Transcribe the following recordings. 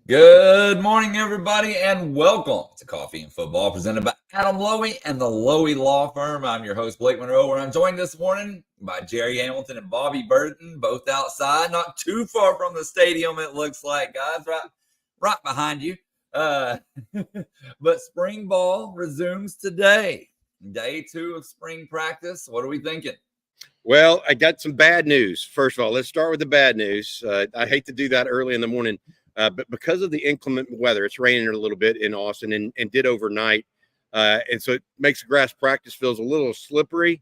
Good morning, everybody, and welcome to Coffee and Football, presented by Adam Lowy and the Lowy Law Firm. I'm your host, Blake Monroe, where I'm joined this morning by Jerry Hamilton and Bobby Burton, both outside, not too far from the stadium, it looks like, guys, right behind you. But spring ball resumes today, day 2 of spring practice. What are we thinking? Well, I got some bad news. First of all, let's start with the bad news. I hate to do that early in the morning. But because of the inclement weather, it's raining a little bit in Austin and did overnight. And so it makes the grass practice feels a little slippery.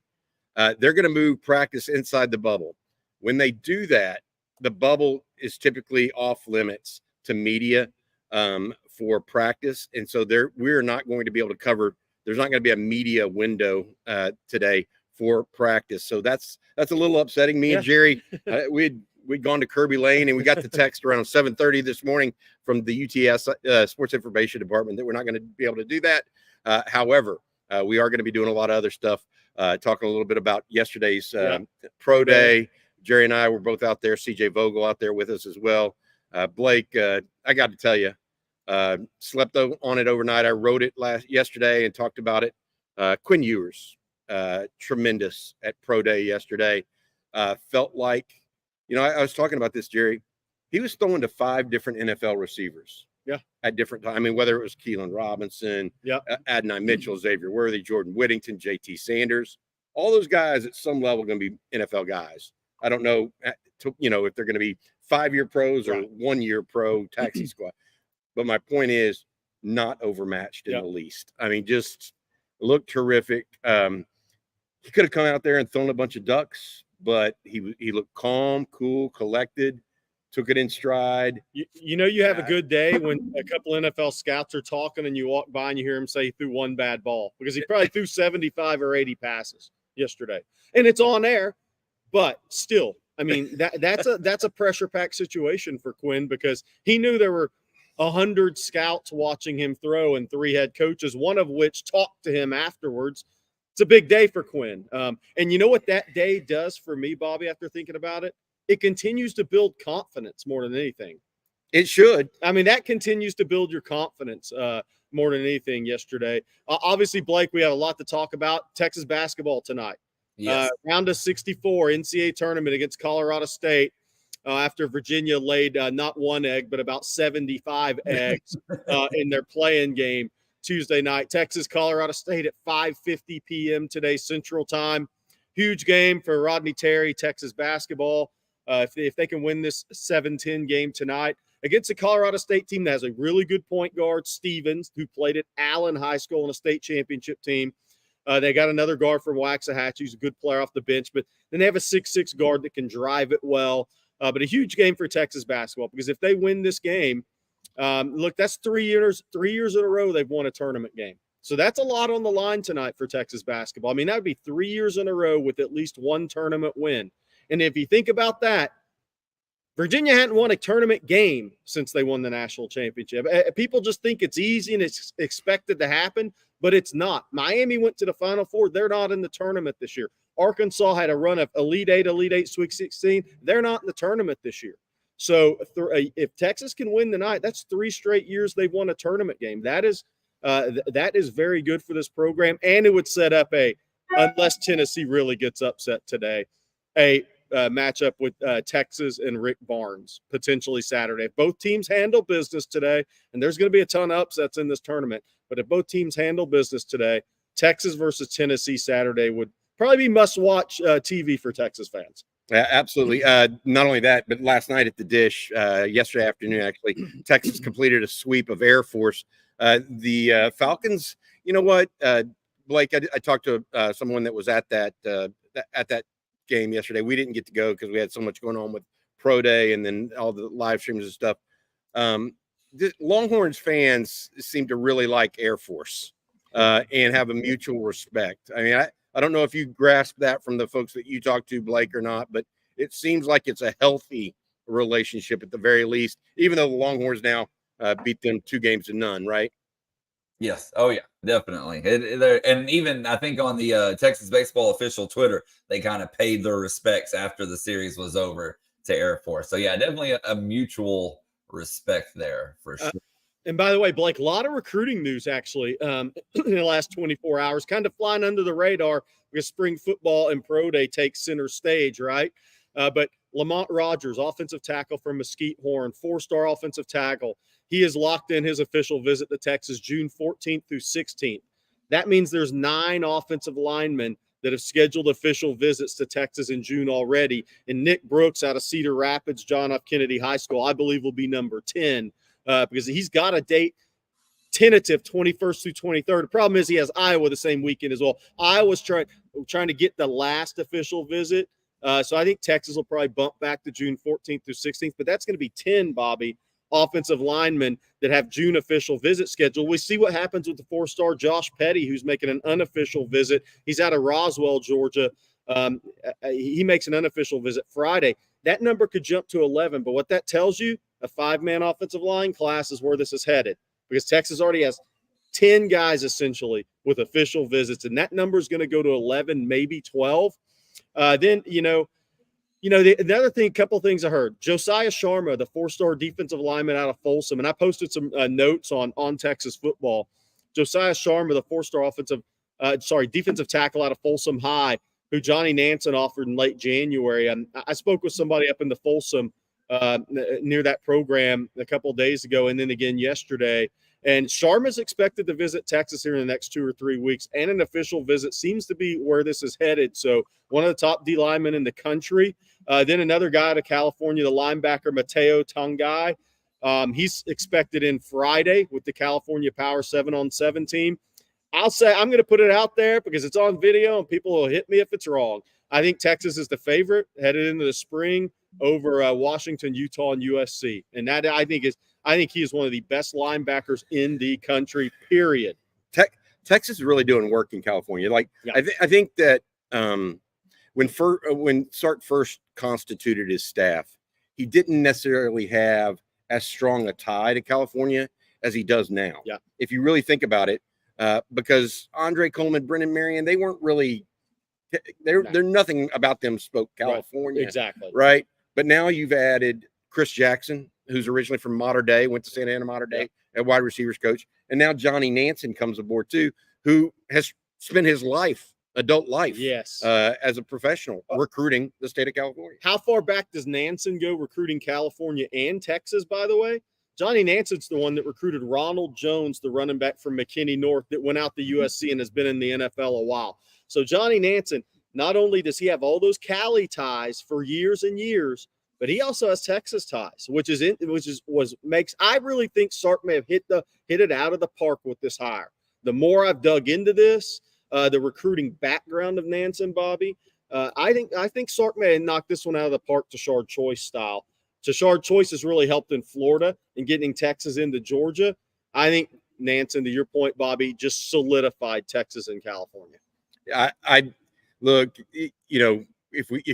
They're going to move practice inside the bubble. When they do that, the bubble is typically off limits to media for practice. And so we're not going to be able to cover. There's not going to be a media window today for practice. So that's a little upsetting. Me and Jerry, we'd gone to Kirby Lane, and we got the text around 7:30 this morning from the UTS Sports Information Department that we're not going to be able to do that. However, we are going to be doing a lot of other stuff, talking a little bit about yesterday's pro day. Jerry and I were both out there. CJ Vogel out there with us as well. Blake, I got to tell you, slept on it overnight. I wrote it yesterday and talked about it. Quinn Ewers, tremendous at pro day yesterday. Felt like, I was talking about this, Jerry. He was throwing to 5 different NFL receivers. Yeah. At different times. I mean, whether it was Keelan Robinson, Adonai Mitchell, Xavier Worthy, Jordan Whittington, JT Sanders, all those guys at some level are going to be NFL guys. I don't know, if they're going to be 5-year pros or 1-year pro taxi squad. But my point is, not overmatched in the least. I mean, just looked terrific. He could have come out there and thrown a bunch of ducks, but he looked calm, cool, collected, took it in stride. You have a good day when a couple NFL scouts are talking and you walk by and you hear him say he threw one bad ball, because he probably threw 75 or 80 passes yesterday. And it's on air, but still, I mean, that's a pressure-packed situation for Quinn, because he knew there were 100 scouts watching him throw and 3 head coaches, one of which talked to him afterwards. It's a big day for Quinn. And you know what that day does for me, Bobby, after thinking about it? It continues to build confidence more than anything. It should. I mean, that continues to build your confidence more than anything yesterday. Obviously, Blake, we have a lot to talk about. Texas basketball tonight. Yes. Round of 64 NCAA tournament against Colorado State. After Virginia laid not 1 egg, but about 75 eggs in their play-in game Tuesday night. Texas, Colorado State at 5:50 p.m. today, Central Time. Huge game for Rodney Terry, Texas basketball. If they can win this 7-10 game tonight against a Colorado State team that has a really good point guard, Stevens, who played at Allen High School on a state championship team. They got another guard from Waxahachie who's a good player off the bench, but then they have a 6'6" guard that can drive it well. But a huge game for Texas basketball, because if they win this game, look, that's 3 years in a row they've won a tournament game. So that's a lot on the line tonight for Texas basketball. I mean, that would be 3 years in a row with at least one tournament win. And if you think about that, Virginia hadn't won a tournament game since they won the national championship. People just think it's easy and it's expected to happen, but it's not. Miami went to the Final Four. They're not in the tournament this year. Arkansas had a run of Elite 8, Sweet 16. They're not in the tournament this year. So if Texas can win tonight, that's 3 straight years they've won a tournament game. That is very good for this program, and it would set up unless Tennessee really gets upset today, a matchup with Texas and Rick Barnes potentially Saturday. If both teams handle business today, and there's going to be a ton of upsets in this tournament, but if both teams handle business today, Texas versus Tennessee Saturday would probably be must-watch TV for Texas fans. Yeah, absolutely. Not only that, but last night at the Dish, yesterday afternoon, actually, Texas completed a sweep of Air Force. The Falcons, you know what, Blake, I talked to someone that was at that game yesterday. We didn't get to go because we had so much going on with Pro Day and then all the live streams and stuff. The Longhorns fans seem to really like Air Force and have a mutual respect. I mean, I don't know if you grasp that from the folks that you talk to, Blake, or not, but it seems like it's a healthy relationship at the very least, even though the Longhorns now beat them 2-0, right? Yes. Oh, yeah, definitely. And even I think on the Texas baseball official Twitter, they kind of paid their respects after the series was over to Air Force. So, yeah, definitely a mutual respect there for sure. And by the way, Blake, a lot of recruiting news actually in the last 24 hours, kind of flying under the radar because spring football and pro day take center stage, right? But Lamont Rogers, offensive tackle from Mesquite Horn, 4-star offensive tackle. He is locked in his official visit to Texas June 14th through 16th. That means there's 9 offensive linemen that have scheduled official visits to Texas in June already. And Nick Brooks out of Cedar Rapids, John F. Kennedy High School, I believe will be number 10 because he's got a date tentative 21st through 23rd. The problem is he has Iowa the same weekend as well. Iowa's trying to get the last official visit. So I think Texas will probably bump back to June 14th through 16th, but that's going to be 10, Bobby, offensive linemen that have June official visit scheduled. We see what happens with the 4-star Josh Petty, who's making an unofficial visit. He's out of Roswell, Georgia. He makes an unofficial visit Friday. That number could jump to 11, but what that tells you, a 5-man offensive line class is where this is headed because Texas already has 10 guys essentially with official visits, and that number is going to go to 11, maybe 12. Then, the other thing, a couple things I heard. Josiah Sharma, the 4-star defensive lineman out of Folsom, and I posted some notes on Texas football. Josiah Sharma, the 4-star defensive tackle out of Folsom High, who Johnny Nansen offered in late January. I spoke with somebody up in the Folsom near that program a couple of days ago, and then again yesterday. And Sharma's expected to visit Texas here in the next 2 or 3 weeks, and an official visit seems to be where this is headed. So one of the top D linemen in the country. Then another guy out of California, the linebacker Mateo Tangai. He's expected in Friday with the California Power 7-on-7 team. I'm going to put it out there because it's on video and people will hit me if it's wrong. I think Texas is the favorite headed into the spring over Washington, Utah, and USC. And that I think he is one of the best linebackers in the country, period. Texas is really doing work in California. I think that when Sark first constituted his staff, he didn't necessarily have as strong a tie to California as he does now. Yeah. If you really think about it, because Andre Coleman, Brennan Marion, they weren't really they're nothing about them spoke California. Right. Exactly. Right. But now you've added Chris Jackson, who's originally from Mater Dei, went to Santa Ana Mater Dei, a wide receivers coach. And now Johnny Nansen comes aboard too, who has spent his adult life, as a professional recruiting the state of California. How far back does Nansen go recruiting California and Texas, by the way? Johnny Nansen's the one that recruited Ronald Jones, the running back from McKinney North that went out to USC and has been in the NFL a while. So Johnny Nansen, not only does he have all those Cali ties for years and years, but he also has Texas ties, I really think Sark may have hit it out of the park with this hire. The more I've dug into this, the recruiting background of Nansen, Bobby, I think Sark may have knocked this one out of the park Tashard Choice style. Tashard Choice has really helped in Florida and getting Texas into Georgia. I think Nansen, to your point, Bobby, just solidified Texas and California. I look, if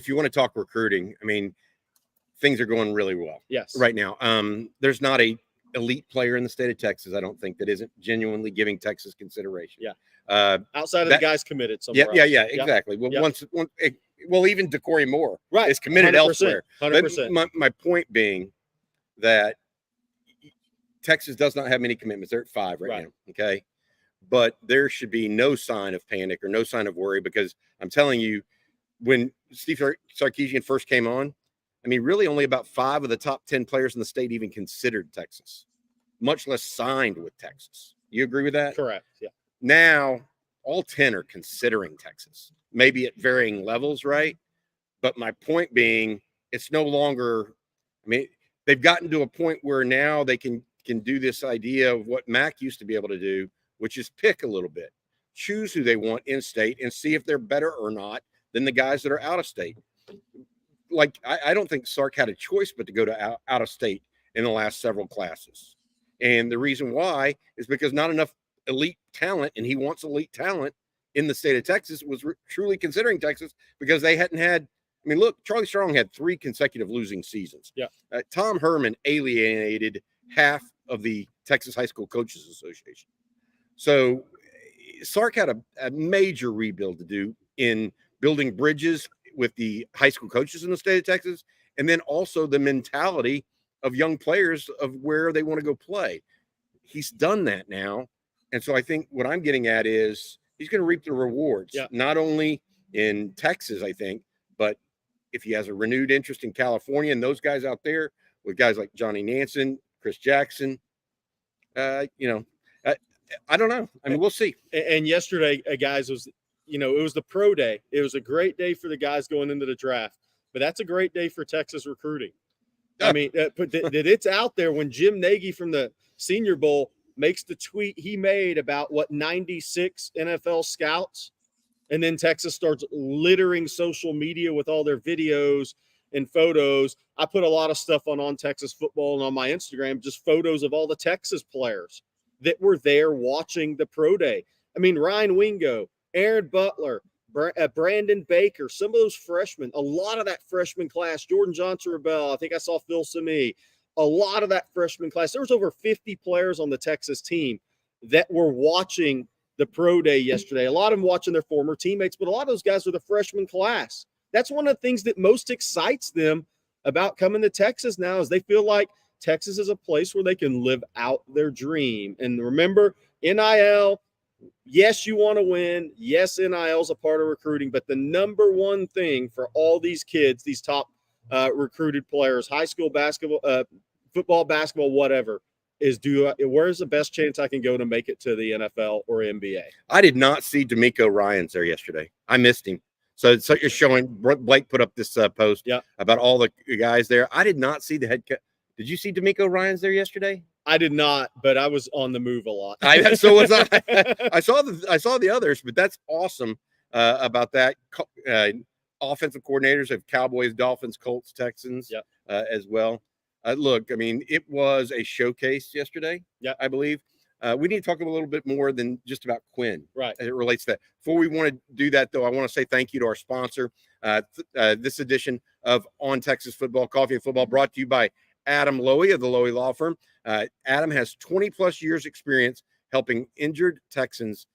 you want to talk recruiting, I mean, things are going really well. Yes. Right now. There's not a elite player in the state of Texas, I don't think, that isn't genuinely giving Texas consideration. Yeah. Outside of the guys committed somewhere. Yeah, exactly. Well, even DeCorey Moore is committed 100%, elsewhere. 100%. But my point being that Texas does not have many commitments. They're at 5 right now. Okay. But there should be no sign of panic or no sign of worry, because I'm telling you, when Steve Sarkisian first came on, I mean, really only about 5 of the top 10 players in the state even considered Texas, much less signed with Texas. You agree with that? Correct. Yeah. Now, all 10 are considering Texas, maybe at varying levels, right? But my point being, it's no longer, I mean, they've gotten to a point where now they can do this idea of what Mac used to be able to do, which is pick a little bit, choose who they want in state and see if they're better or not than the guys that are out of state. Like, I don't think Sark had a choice but to go to out of state in the last several classes. And the reason why is because not enough elite talent, and he wants elite talent in the state of Texas, was truly considering Texas, because they hadn't had, I mean, look, Charlie Strong had 3 consecutive losing seasons. Yeah. Tom Herman alienated half of the Texas High School Coaches Association. So Sark had a major rebuild to do in building bridges with the high school coaches in the state of Texas, and then also the mentality of young players of where they want to go play. He's done that now. And so I think what I'm getting at is he's going to reap the rewards, not only in Texas, I think, but if he has a renewed interest in California and those guys out there with guys like Johnny Nansen, Chris Jackson, I don't know. I mean, we'll see. And yesterday, guys, it was the pro day. It was a great day for the guys going into the draft, but that's a great day for Texas recruiting. I mean, but that it's out there when Jim Nagy from the Senior Bowl makes the tweet he made about 96 NFL scouts. And then Texas starts littering social media with all their videos and photos. I put a lot of stuff on Texas football and on my Instagram, just photos of all the Texas players that were there watching the pro day. I mean, Ryan Wingo, Aaron Butler, Brandon Baker, some of those freshmen, a lot of that freshman class, Jordan Johnson-Rebel, I think I saw Phil Sami, a lot of that freshman class. There was over 50 players on the Texas team that were watching the pro day yesterday. A lot of them watching their former teammates, but a lot of those guys are the freshman class. That's one of the things that most excites them about coming to Texas now is they feel like Texas is a place where they can live out their dream. And remember, NIL, yes, you want to win. Yes, NIL is a part of recruiting, but the number one thing for all these kids, these top recruited players, high school basketball, football, basketball, whatever, is where's the best chance I can go to make it to the NFL or NBA? I did not see D'Amico Ryans there yesterday. I missed him. So you're showing Blake put up this post about all the guys there. I did not see the head coach. Did you see D'Amico Ryans there yesterday? I did not, but I was on the move a lot. So was I. I saw the others, but that's awesome about that. Offensive coordinators of Cowboys, Dolphins, Colts, Texans as well. Look, I mean, it was a showcase yesterday, I believe. We need to talk a little bit more than just about Quinn, right, as it relates to that. Before we want to do that, though, I want to say thank you to our sponsor. This edition of On Texas Football, Coffee and Football, brought to you by Adam Lowy of the Lowy Law Firm. Adam has 20-plus years experience helping injured Texans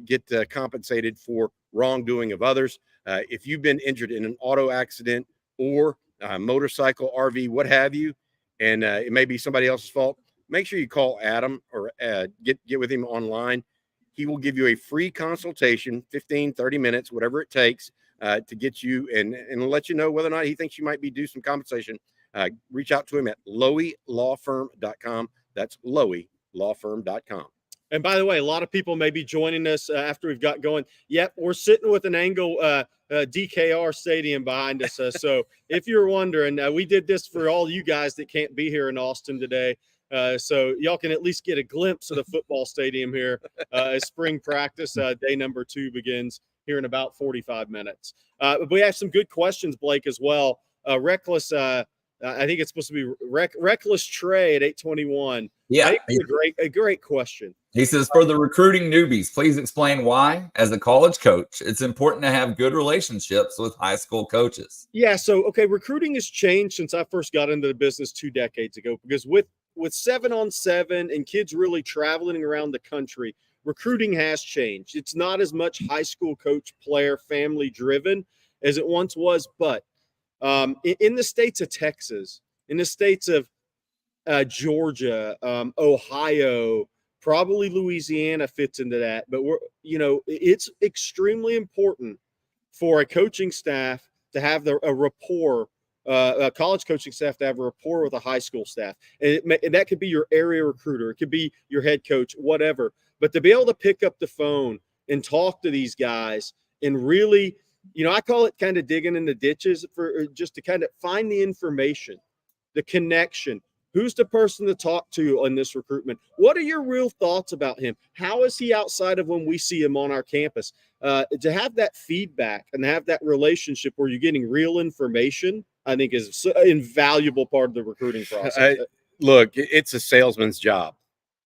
get compensated for wrongdoing of others. If you've been injured in an auto accident or motorcycle, RV, what have you, and it may be somebody else's fault, make sure you call Adam or get with him online. He will give you a free consultation, 15, 30 minutes, whatever it takes to get you and let you know whether or not he thinks you might be due some compensation. Reach out to him at loweylawfirm.com. That's loweylawfirm.com. And by the way, a lot of people may be joining us after we've got going. Yep, we're sitting with an angle DKR Stadium behind us. So if you're wondering, we did this for all you guys that can't be here in Austin today. So y'all can at least get a glimpse of the football stadium here as spring practice day number 2 begins here in about 45 minutes. But we have some good questions, Blake, as well. Reckless, I think it's supposed to be Reckless Trey at 821. Yeah, a great question. He says, for the recruiting newbies, please explain why, as a college coach, it's important to have good relationships with high school coaches. Yeah, so, okay, recruiting has changed since I first got into the business 2 decades ago, because with 7-on-7 and kids really traveling around the country, recruiting has changed. It's not as much high school coach, player, family driven as it once was, but in the states of Texas, in the states of Georgia, Ohio, probably Louisiana fits into that. But it's extremely important for a coaching staff to have a rapport, a college coaching staff to have a rapport with a high school staff. And that could be your area recruiter. It could be your head coach, whatever. But to be able to pick up the phone and talk to these guys and really, I call it kind of digging in the ditches for just to kind of find the information, the connection. Who's the person to talk to on this recruitment? What are your real thoughts about him? How is he outside of when we see him on our campus? To have that feedback and have that relationship where you're getting real information, I think is an invaluable part of the recruiting process. Look, it's a salesman's job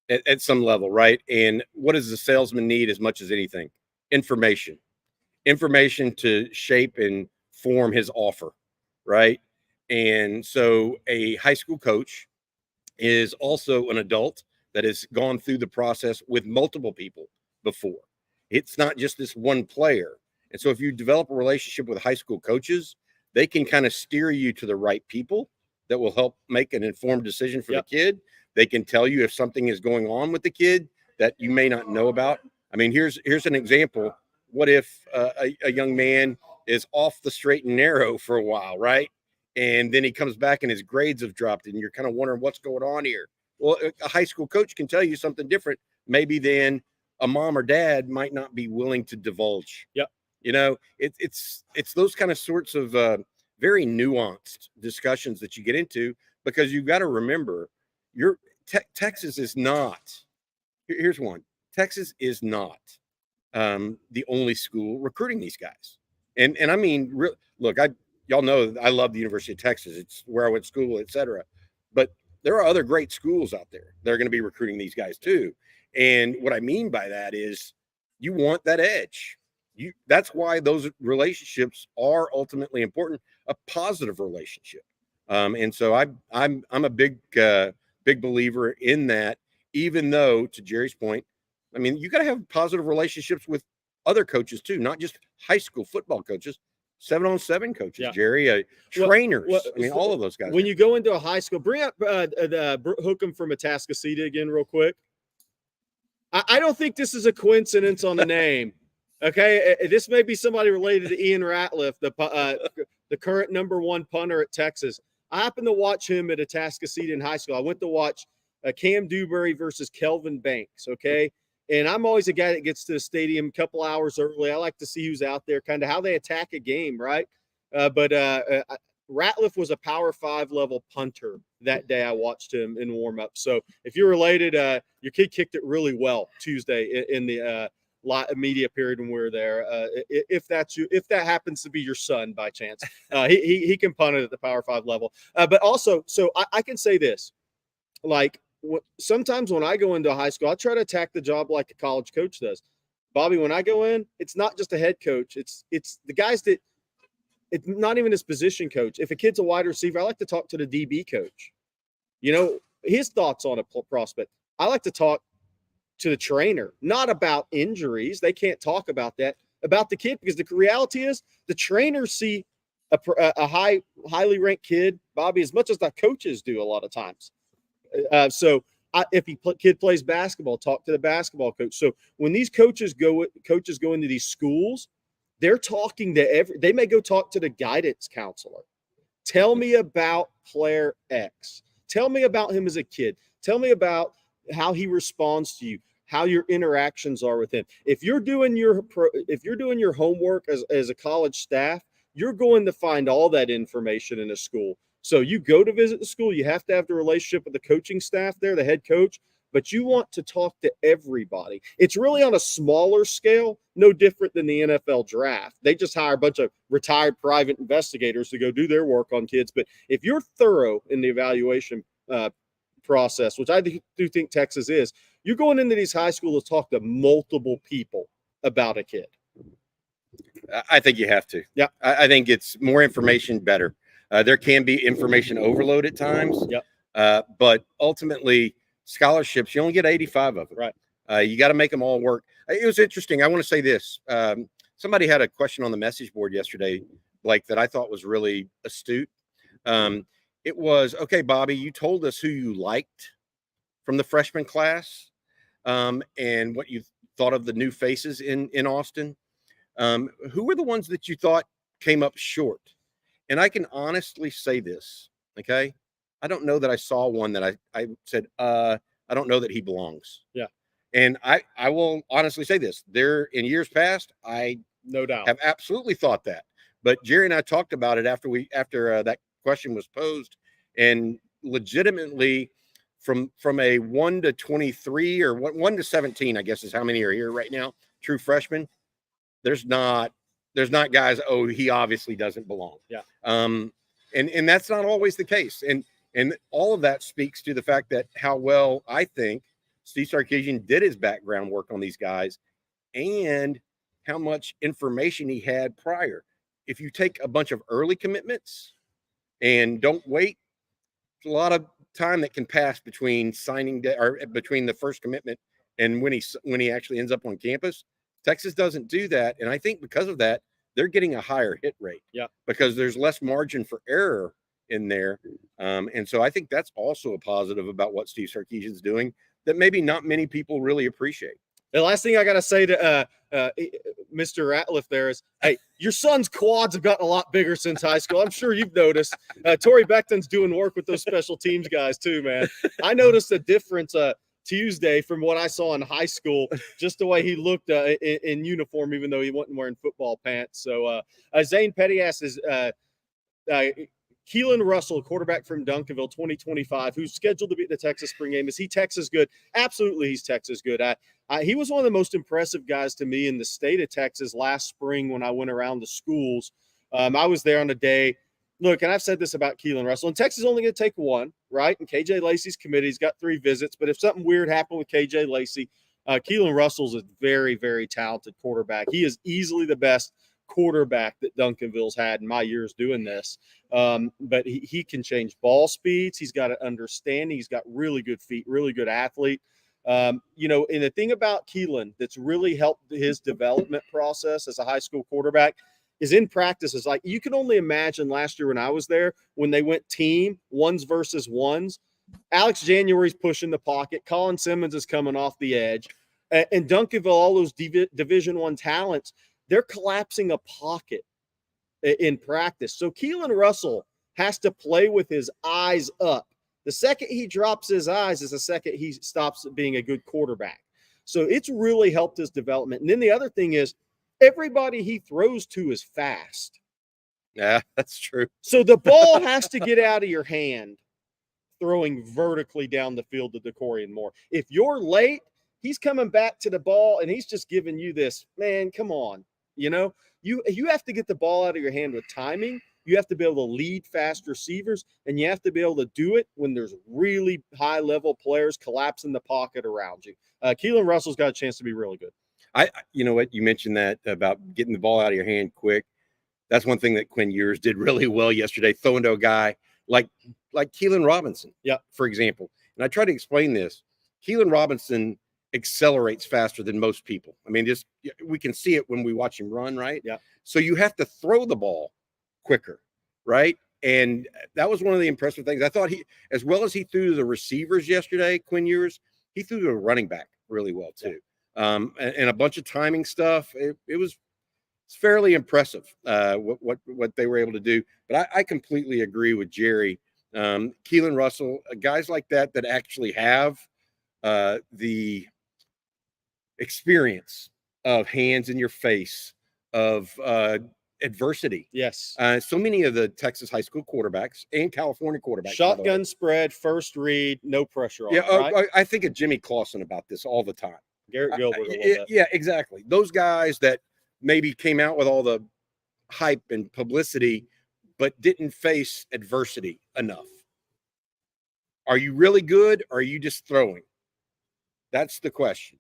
at some level, right? And what does the salesman need as much as anything? Information to shape and form his offer, right? And so a high school coach is also an adult that has gone through the process with multiple people before. It's not just this one player. And so if you develop a relationship with high school coaches, they can kind of steer you to the right people that will help make an informed decision for Yep. the kid. They can tell you if something is going on with the kid that you may not know about. I mean, here's an example. What if a young man is off the straight and narrow for a while, right? And then he comes back and his grades have dropped, and you're kind of wondering what's going on here. Well, a high school coach can tell you something different, maybe than a mom or dad might not be willing to divulge. Yep. You know, it's those kind of sorts of very nuanced discussions that you get into, because you've got to remember Texas is not. Here's one. Texas is not the only school recruiting these guys. And I mean, look, y'all know I love the University of Texas. It's where I went to school, et cetera. But there are other great schools out there that are going to be recruiting these guys too. And what I mean by that is you want that edge. That's why those relationships are ultimately important, a positive relationship. And so I'm a big believer in that, even though, to Jerry's point, I mean, you got to have positive relationships with other coaches too, not just high school football coaches, 7-on-7 coaches, Yeah. Jerry, trainers. I mean, all of those guys. When you go into a high school, bring up Hookem from Atascocita again real quick. I don't think this is a coincidence on the name. Okay, this may be somebody related to Ian Ratliff, the current #1 punter at Texas. I happened to watch him at Atascocita in high school. I went to watch Cam Dewberry versus Kelvin Banks, okay? And I'm always a guy that gets to the stadium a couple hours early. I like to see who's out there, kind of how they attack a game, right? But Ratliff was a Power 5 level punter that day. I watched him in warm-up. So if you're related, your kid kicked it really well Tuesday in the media period when we were there. If that happens to be your son by chance, he can punt it at the Power 5 level. But also, so I can say this, like, sometimes when I go into high school, I try to attack the job like a college coach does. Bobby, when I go in, it's not just a head coach. It's the guys that, it's not even his position coach. If a kid's a wide receiver, I like to talk to the DB coach. You know, his thoughts on a prospect. I like to talk to the trainer, not about injuries. They can't talk about that, about the kid, because the reality is the trainers see a highly ranked kid, Bobby, as much as the coaches do a lot of times. So if kid plays basketball, talk to the basketball coach. So when these coaches go into these schools, they're talking to they may go talk to the guidance counselor. Tell me about player X. Tell me about him as a kid. Tell me about how he responds to you, how your interactions are with him. If you're doing your homework as a college staff, you're going to find all that information in a school. So you go to visit the school, you have to have the relationship with the coaching staff there, the head coach, but you want to talk to everybody. It's really on a smaller scale, no different than the NFL draft. They just hire a bunch of retired private investigators to go do their work on kids. But if you're thorough in the evaluation process, which I do think Texas is, you're going into these high schools to talk to multiple people about a kid. I think you have to. Yeah. I think it's more information, better. There can be information overload at times. Yep. But ultimately, scholarships, you only get 85 of them. Right. You got to make them all work. It was interesting. I want to say this. Somebody had a question on the message board yesterday, Blake, that I thought was really astute. It was, okay, Bobby, you told us who you liked from the freshman class, and what you thought of the new faces in Austin. Who were the ones that you thought came up short? And I can honestly say this, okay? I don't know that I saw one that I said, I don't know that he belongs. Yeah. And I will honestly say this. There, in years past, I no doubt have absolutely thought that. But Jerry and I talked about it after that question was posed, and legitimately from a 1 to 23 or 1 to 17, I guess is how many are here right now, true freshmen. There's not guys, oh, he obviously doesn't belong. Yeah. And that's not always the case. And all of that speaks to the fact that how well I think Steve Sarkisian did his background work on these guys and how much information he had prior. If you take a bunch of early commitments and don't wait, a lot of time that can pass between signing day or between the first commitment and when he actually ends up on campus. Texas doesn't do that. And I think because of that, they're getting a higher hit rate. Yeah. Because there's less margin for error in there. And so I think that's also a positive about what Steve Sarkisian's doing that maybe not many people really appreciate. The last thing I got to say to Mr. Ratliff there is, hey, your son's quads have gotten a lot bigger since high school. I'm sure you've noticed. Tory Beckton's doing work with those special teams guys too, man. I noticed a difference Tuesday from what I saw in high school, just the way he looked in uniform, even though he wasn't wearing football pants. So Zane Petty asks, Keelan Russell, quarterback from Duncanville, 2025, who's scheduled to be at the Texas spring game. Is he Texas good? Absolutely, he's Texas good. He was one of the most impressive guys to me in the state of Texas last spring when I went around the schools. I was there on a day. Look, and I've said this about Keelan Russell, and Texas is only going to take one, right? And KJ Lacey's committee. He's got 3 visits. But if something weird happened with KJ Lacey, Keelan Russell's a very, very talented quarterback. He is easily the best quarterback that Duncanville's had in my years doing this. But he can change ball speeds. He's got an understanding. He's got really good feet, really good athlete. And the thing about Keelan that's really helped his development process as a high school quarterback is in practice. Is like, you can only imagine last year when I was there, when they went team ones versus ones, Alex January's pushing the pocket. Colin Simmons is coming off the edge, and Duncanville, all those Division I talents, they're collapsing a pocket in practice. So Keelan Russell has to play with his eyes up. The second he drops his eyes is the second he stops being a good quarterback. So it's really helped his development. And then the other thing is, everybody he throws to is fast. Yeah, that's true. So the ball has to get out of your hand throwing vertically down the field to DeCorian Moore. If you're late, he's coming back to the ball and he's just giving you this, man, come on. You have to get the ball out of your hand with timing. You have to be able to lead fast receivers, and you have to be able to do it when there's really high-level players collapsing the pocket around you. Keelan Russell's got a chance to be really good. You know what? You mentioned that about getting the ball out of your hand quick. That's one thing that Quinn Ewers did really well yesterday, throwing to a guy like Keelan Robinson, for example. And I try to explain this. Keelan Robinson accelerates faster than most people. I mean, we can see it when we watch him run, right? Yeah. So you have to throw the ball quicker, right? And that was one of the impressive things. I thought as well as he threw to the receivers yesterday, Quinn Ewers, he threw to a running back really well too. And a bunch of timing stuff. It's fairly impressive what they were able to do. But I completely agree with Jerry. Keelan Russell, guys like that actually have the experience of hands in your face, of adversity. Yes. So many of the Texas high school quarterbacks and California quarterbacks. Shotgun spread, first read, no pressure on it, right? I think of Jimmy Clausen about this all the time. Garrett Gilbert a little bit. Yeah, exactly. Those guys that maybe came out with all the hype and publicity, but didn't face adversity enough. Are you really good, or are you just throwing? That's the question.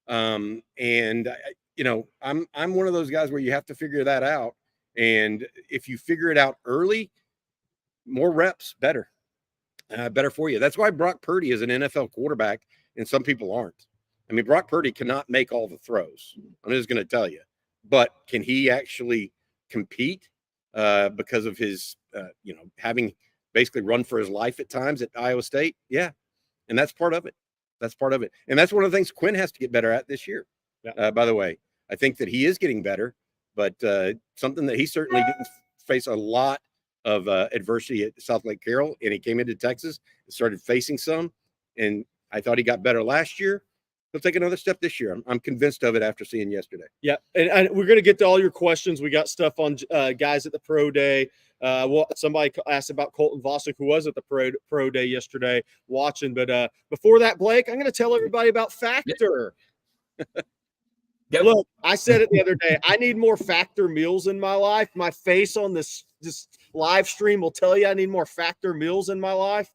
I'm one of those guys where you have to figure that out. And if you figure it out early, more reps, better for you. That's why Brock Purdy is an NFL quarterback and some people aren't. I mean, Brock Purdy cannot make all the throws. I'm just going to tell you, but can he actually compete because of his, having basically run for his life at times at Iowa State? Yeah. And that's part of it. And that's one of the things Quinn has to get better at this year. Yeah. By the way, I think that he is getting better, but something that he certainly didn't face a lot of adversity at South Lake Carroll, and he came into Texas and started facing some, and I thought he got better last year. He'll take another step this year. I'm convinced of it after seeing yesterday. Yeah, and we're going to get to all your questions. We got stuff on guys at the pro day. Somebody asked about Colton Vasek, who was at the pro day yesterday watching. But before that, Blake, I'm going to tell everybody about Factor. Look, I said it the other day. I need more Factor meals in my life. My face on this live stream will tell you I need more Factor meals in my life.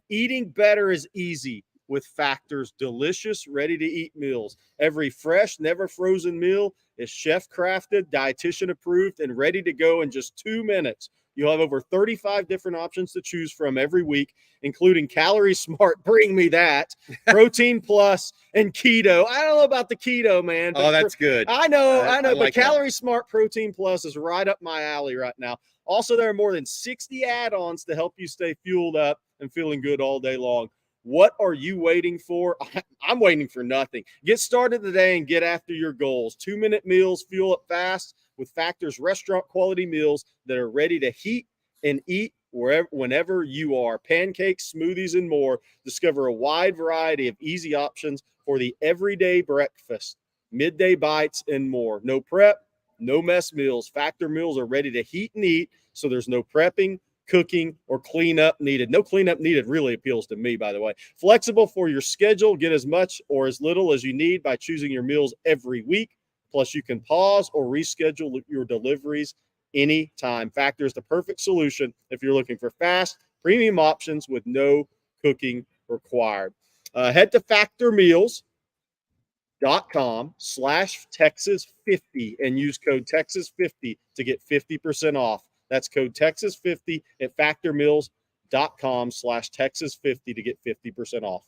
Eating better is easy with Factor's delicious, ready-to-eat meals. Every fresh, never frozen meal is chef-crafted, dietitian approved, and ready to go in just 2 minutes. You'll have over 35 different options to choose from every week, including Calorie Smart, bring me that, Protein Plus, and Keto. I don't know about the Keto, man. Oh, that's good. I know, like but Calorie Smart Protein Plus is right up my alley right now. Also, there are more than 60 add-ons to help you stay fueled up and feeling good all day long. What are you waiting for? I'm waiting for nothing. Get started today and get after your goals. 2-minute meals, fuel up fast with Factor's restaurant quality meals that are ready to heat and eat whenever you are. Pancakes, smoothies, and more. Discover a wide variety of easy options for the everyday breakfast, midday bites, and more. No prep, no mess meals. Factor meals are ready to heat and eat, so there's no prepping, cooking, or cleanup needed. No cleanup needed really appeals to me, by the way. Flexible for your schedule. Get as much or as little as you need by choosing your meals every week. Plus, you can pause or reschedule your deliveries anytime. Factor is the perfect solution if you're looking for fast, premium options with no cooking required. Head to factormeals.com/Texas50 and use code Texas50 to get 50% off. That's code Texas50 at factormeals.com/Texas50 to get 50% off.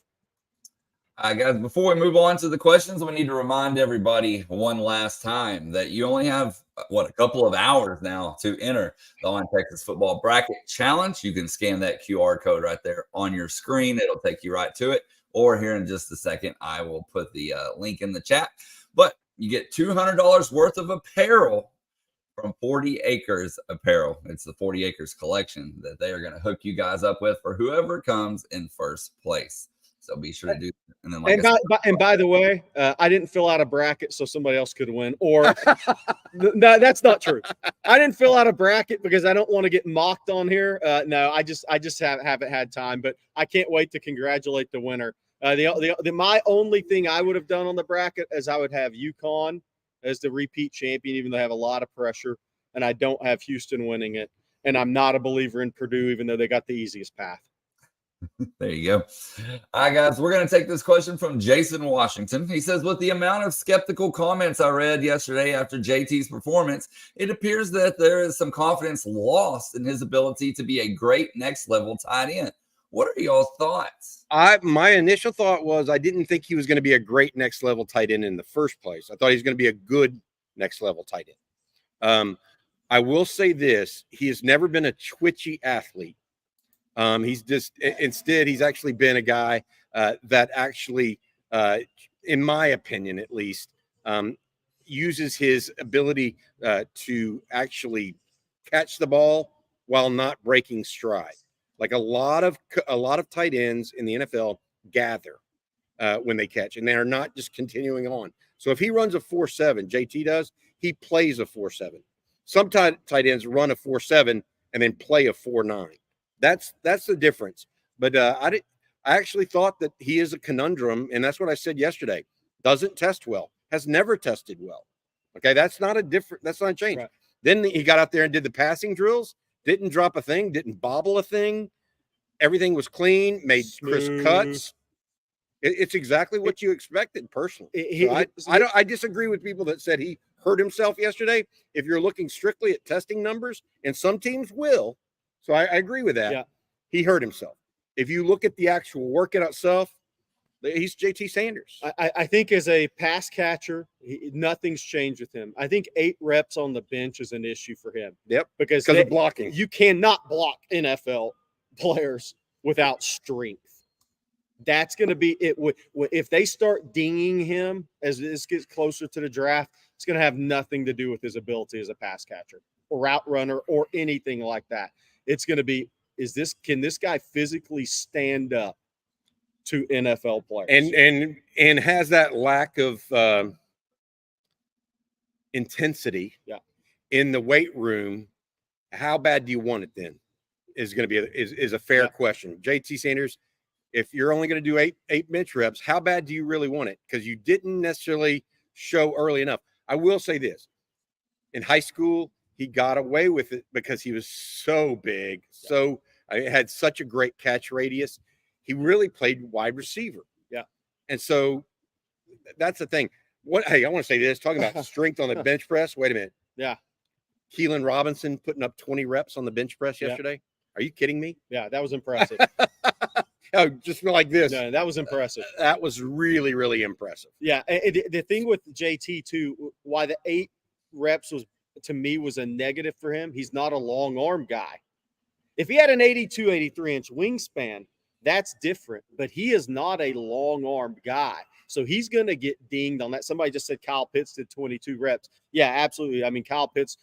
All right, guys, before we move on to the questions, we need to remind everybody one last time that you only have, a couple of hours now to enter the On Texas Football Bracket Challenge. You can scan that QR code right there on your screen. It'll take you right to it. Or here in just a second, I will put the link in the chat. But you get $200 worth of apparel from 40 Acres Apparel. It's the 40 Acres collection that they are going to hook you guys up with for whoever comes in first place. So be sure to do that. And then, by the way, I didn't fill out a bracket so somebody else could win. Or no, that's not true. I didn't fill out a bracket because I don't want to get mocked on here. No, I just haven't had time. But I can't wait to congratulate the winner. My only thing I would have done on the bracket is I would have UConn as the repeat champion, even though they have a lot of pressure, and I don't have Houston winning it. And I'm not a believer in Purdue, even though they got the easiest path. There you go. All right, guys, we're going to take this question from Jason Washington. He says, with the amount of skeptical comments I read yesterday after JT's performance, it appears that there is some confidence lost in his ability to be a great next level tight end. What are y'all's thoughts? My initial thought was I didn't think he was going to be a great next level tight end in the first place. I thought he was going to be a good next level tight end. I will say this. He has never been a twitchy athlete. Instead, he's actually been a guy that actually, in my opinion, at least, uses his ability to actually catch the ball while not breaking stride. Like a lot of tight ends in the NFL gather when they catch, and they are not just continuing on. So if he runs a 4.7, JT does, he plays a 4.7. Some tight ends run a 4.7 and then play a 4.9. That's the difference. But I actually thought that he is a conundrum, and that's what I said yesterday. Doesn't test well. Has never tested well. Okay, that's not a change. Right. Then he got out there and did the passing drills. Didn't drop a thing. Didn't bobble a thing. Everything was clean. Made crisp cuts. It's exactly what you expected, personally. I disagree with people that said he hurt himself yesterday. If you're looking strictly at testing numbers, and some teams will. So I agree with that. Yeah. He hurt himself. If you look at the actual workout itself, he's JT Sanders. I think as a pass catcher, nothing's changed with him. I think 8 reps on the bench is an issue for him. Yep, because of blocking. You cannot block NFL players without strength. That's going to be it. If they start dinging him as this gets closer to the draft, it's going to have nothing to do with his ability as a pass catcher or route runner or anything like that. It's going to be, can this guy physically stand up to NFL players? And has that lack of intensity in the weight room. How bad do you want it then? Is going to be is a fair question. JT Sanders, if you're only going to do eight bench reps, how bad do you really want it? Because you didn't necessarily show early enough. I will say this. In high school, he got away with it because he was so big, had such a great catch radius. He really played wide receiver. Yeah. And so that's the thing. I want to say this, talking about strength on the bench press. Wait a minute. Yeah. Keelan Robinson putting up 20 reps on the bench press yesterday. Are you kidding me? Yeah, that was impressive. Oh, just like this. No, that was impressive. That was really, really impressive. Yeah, and the thing with JT too, why the 8 reps was to me was a negative for him. He's not a long arm guy. If he had an 82, 83-inch wingspan, that's different. But he is not a long arm guy. So he's going to get dinged on that. Somebody just said Kyle Pitts did 22 reps. Yeah, absolutely. I mean, Kyle Pitts,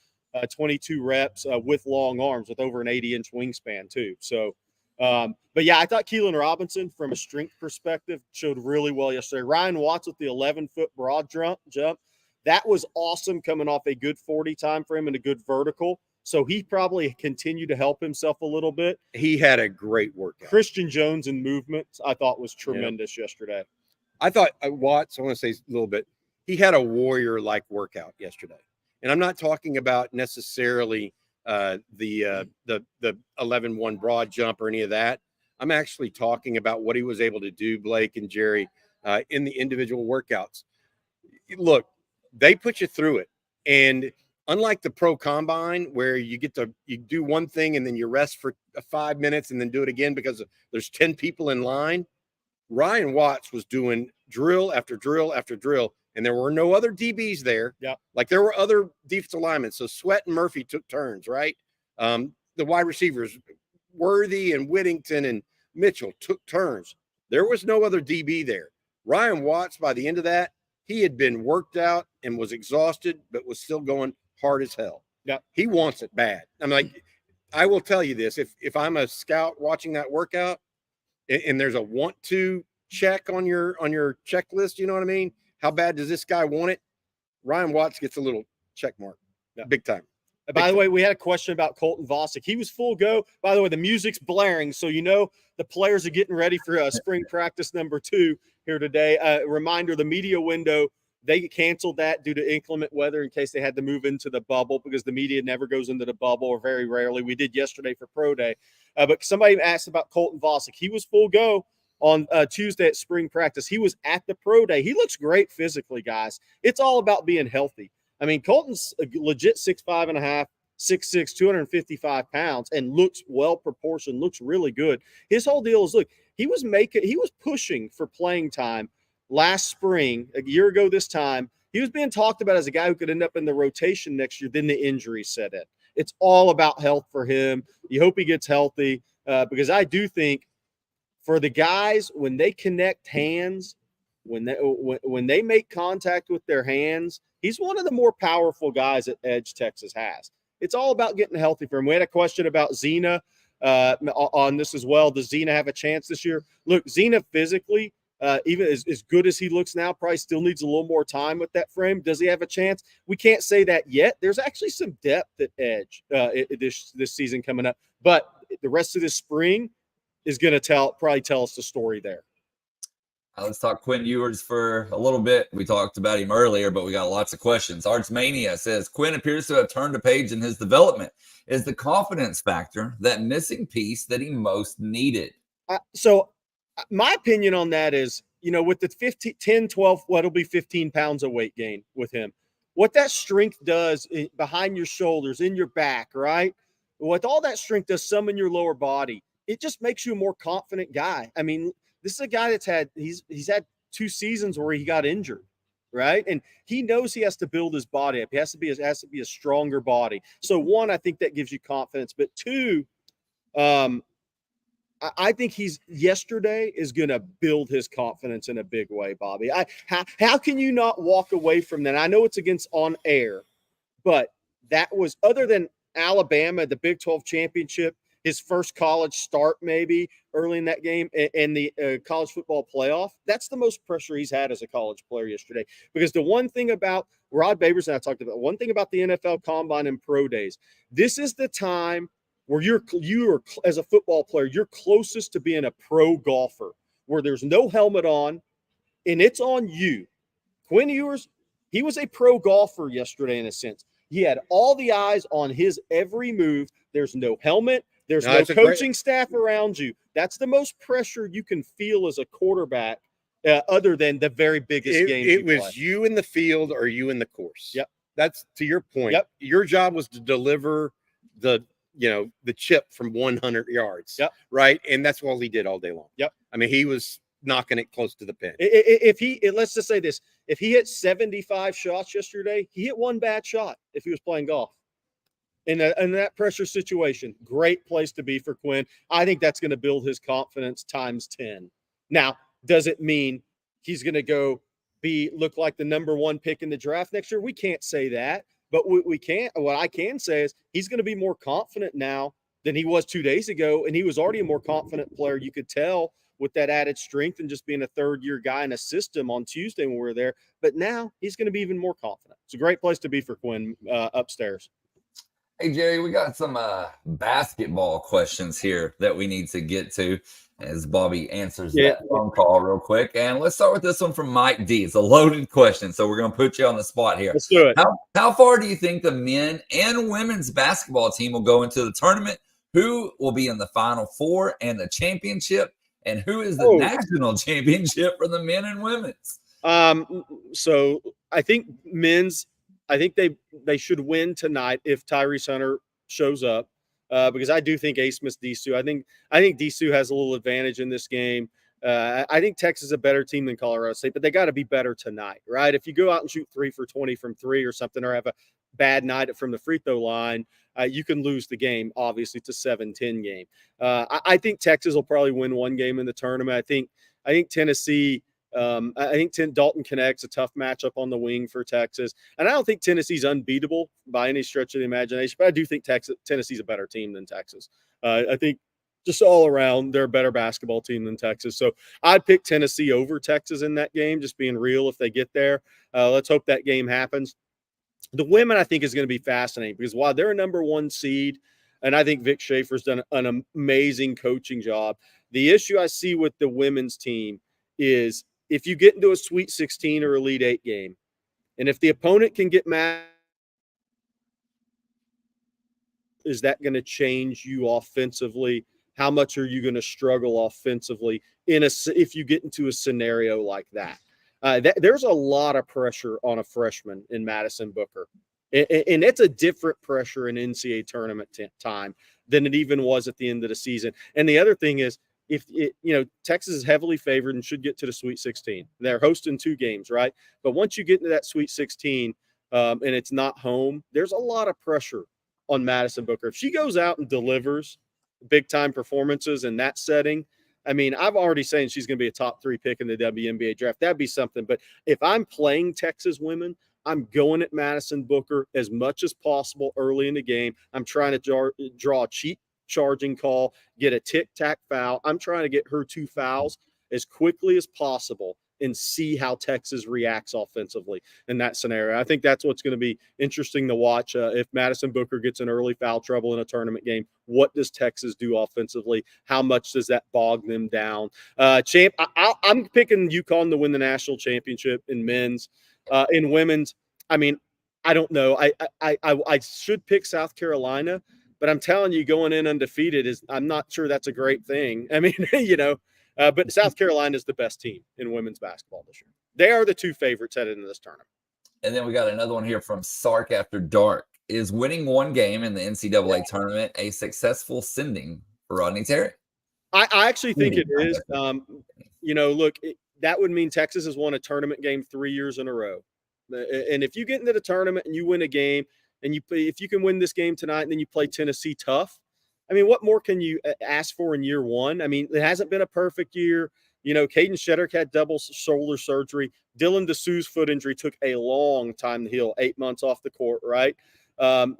22 reps with long arms with over an 80-inch wingspan too. So, but yeah, I thought Keelan Robinson from a strength perspective showed really well yesterday. Ryan Watts with the 11-foot broad jump. That was awesome coming off a good 40 time frame and a good vertical. So he probably continued to help himself a little bit. He had a great workout. Christian Jones in movements, I thought was tremendous yesterday. I thought Watts, I want to say a little bit, he had a warrior-like workout yesterday. And I'm not talking about necessarily the 11-1 broad jump or any of that. I'm actually talking about what he was able to do, Blake and Jerry, in the individual workouts. Look, they put you through it. And unlike the pro combine where you do one thing and then you rest for 5 minutes and then do it again because there's 10 people in line, Ryan Watts was doing drill after drill after drill, and there were no other DBs there. Yeah, like there were other defensive linemen. So Sweat and Murphy took turns, right? The wide receivers, Worthy and Whittington and Mitchell took turns. There was no other DB there. Ryan Watts, by the end of that, he had been worked out and was exhausted, but was still going hard as hell. Yeah, he wants it bad. I'm like, I will tell you this: if I'm a scout watching that workout, and there's a want to check on your checklist, you know what I mean? How bad does this guy want it? Ryan Watts gets a little check mark, big time. By the way, we had a question about Colton Vasek. He was full go. By the way, the music's blaring, so you know the players are getting ready for spring practice number 2 here today. Reminder, the media window, they canceled that due to inclement weather in case they had to move into the bubble because the media never goes into the bubble or very rarely. We did yesterday for Pro Day. But somebody asked about Colton Vasek. He was full go on Tuesday at spring practice. He was at the Pro Day. He looks great physically, guys. It's all about being healthy. I mean, Colton's a legit 6'5.5", 6'6", 255 pounds, and looks well proportioned, looks really good. His whole deal is, look, he was pushing for playing time last spring, a year ago this time. He was being talked about as a guy who could end up in the rotation next year. Then the injury set in. It's all about health for him. You hope he gets healthy because I do think for the guys, when they connect hands, when they make contact with their hands, he's one of the more powerful guys at edge Texas has. It's all about getting healthy for him. We had a question about Zena on this as well. Does Zena have a chance this year? Look, Zena physically, even as good as he looks now, probably still needs a little more time with that frame. Does he have a chance? We can't say that yet. There's actually some depth at edge this season coming up. But the rest of this spring is going to probably tell us the story there. Let's talk Quinn Ewers for a little bit. We talked about him earlier, but we got lots of questions. Artsmania says, Quinn appears to have turned a page in his development. Is the confidence factor that missing piece that he most needed? So my opinion on that is, with the 10, 12, it'll be 15 pounds of weight gain with him. What that strength does behind your shoulders, in your back, right? What all that strength does, some in your lower body, it just makes you a more confident guy. I mean, this is a guy that's he's had 2 seasons where he got injured, right? And he knows he has to build his body up. He has to be a stronger body. So 1, I think that gives you confidence. But 2, I think yesterday is going to build his confidence in a big way, Bobby. How can you not walk away from that? I know it's against on air, but that was, other than Alabama, the Big 12 championship, his first college start maybe early in that game, and the college football playoff, that's the most pressure he's had as a college player yesterday. Because the one thing about Rod Babers and I talked about, one thing about the NFL Combine and Pro Days, this is the time where you are, as a football player, you're closest to being a pro golfer, where there's no helmet on, and it's on you. Quinn Ewers, he was a pro golfer yesterday in a sense. He had all the eyes on his every move. There's no helmet. There's no coaching staff around you. That's the most pressure you can feel as a quarterback, other than the very biggest game. It was you in the field or you in the course. Yep. That's to your point. Yep. Your job was to deliver the chip from 100 yards. Yep. Right. And that's all he did all day long. Yep. I mean, he was knocking it close to the pin. Let's just say this, if he hit 75 shots yesterday, he hit one bad shot if he was playing golf. In that pressure situation, great place to be for Quinn. I think that's going to build his confidence times 10. Now, does it mean he's going to look like the number one pick in the draft next year? We can't say that, but what I can say is he's going to be more confident now than he was 2 days ago, and he was already a more confident player. You could tell with that added strength and just being a third-year guy in a system on Tuesday when we were there. But now he's going to be even more confident. It's a great place to be for Quinn upstairs. Hey, Jerry, we got some basketball questions here that we need to get to as Bobby answers that phone call real quick. And let's start with this one from Mike D. It's a loaded question, so we're going to put you on the spot here. Let's do it. How far do you think the men and women's basketball team will go into the tournament? Who will be in the Final Four and the championship? And who is the national championship for the men and women's? So I think men's, I think they should win tonight if Tyrese Hunter shows up, because I do think A-Smith Disu. I think Disu has a little advantage in this game. I think Texas is a better team than Colorado State, but they got to be better tonight, right? If you go out and shoot 3 for 20 from 3 or something, or have a bad night from the free throw line, you can lose the game. Obviously, it's a 7-10 game. I think Texas will probably win one game in the tournament. I think Tennessee. I think Dalton Connect's a tough matchup on the wing for Texas. And I don't think Tennessee's unbeatable by any stretch of the imagination, but I do think Tennessee's a better team than Texas. I think just all around, they're a better basketball team than Texas. So I'd pick Tennessee over Texas in that game, just being real if they get there. Let's hope that game happens. The women, I think, is going to be fascinating because while they're a number one seed, and I think Vic Schaefer's done an amazing coaching job, the issue I see with the women's team is if you get into a Sweet 16 or Elite 8 game, and if the opponent can get mad, is that going to change you offensively? How much are you going to struggle offensively if you get into a scenario like that? There's a lot of pressure on a freshman in Madison Booker. And it's a different pressure in NCAA tournament time than it even was at the end of the season. And the other thing is, Texas is heavily favored and should get to the Sweet 16. They're hosting 2 games, right? But once you get into that Sweet 16 and it's not home, there's a lot of pressure on Madison Booker. If she goes out and delivers big-time performances in that setting, I mean, I've already saying she's going to be a top 3 pick in the WNBA draft. That'd be something. But if I'm playing Texas women, I'm going at Madison Booker as much as possible early in the game. I'm trying to draw a cheap charging call, get a tic-tac foul. I'm trying to get her 2 fouls as quickly as possible and see how Texas reacts offensively in that scenario. I think that's what's going to be interesting to watch. If Madison Booker gets in early foul trouble in a tournament game, what does Texas do offensively? How much does that bog them down? I'm picking UConn to win the national championship in men's. In women's, I mean, I don't know. I should pick South Carolina, but I'm telling you, going in undefeated I'm not sure that's a great thing. I mean, but South Carolina is the best team in women's basketball this year. They are the 2 favorites headed into this tournament. And then we got another one here from Sark After Dark. Is winning one game in the NCAA tournament a successful sending for Rodney Terry? I actually think it is. Look, that would mean Texas has won a tournament game 3 years in a row. And if you get into the tournament and you win a game, and if you can win this game tonight and then you play Tennessee tough, I mean, what more can you ask for in year one? I mean, it hasn't been a perfect year. Caden Shedrick had double shoulder surgery. Dylan Dessou's foot injury took a long time to heal, 8 months off the court, right?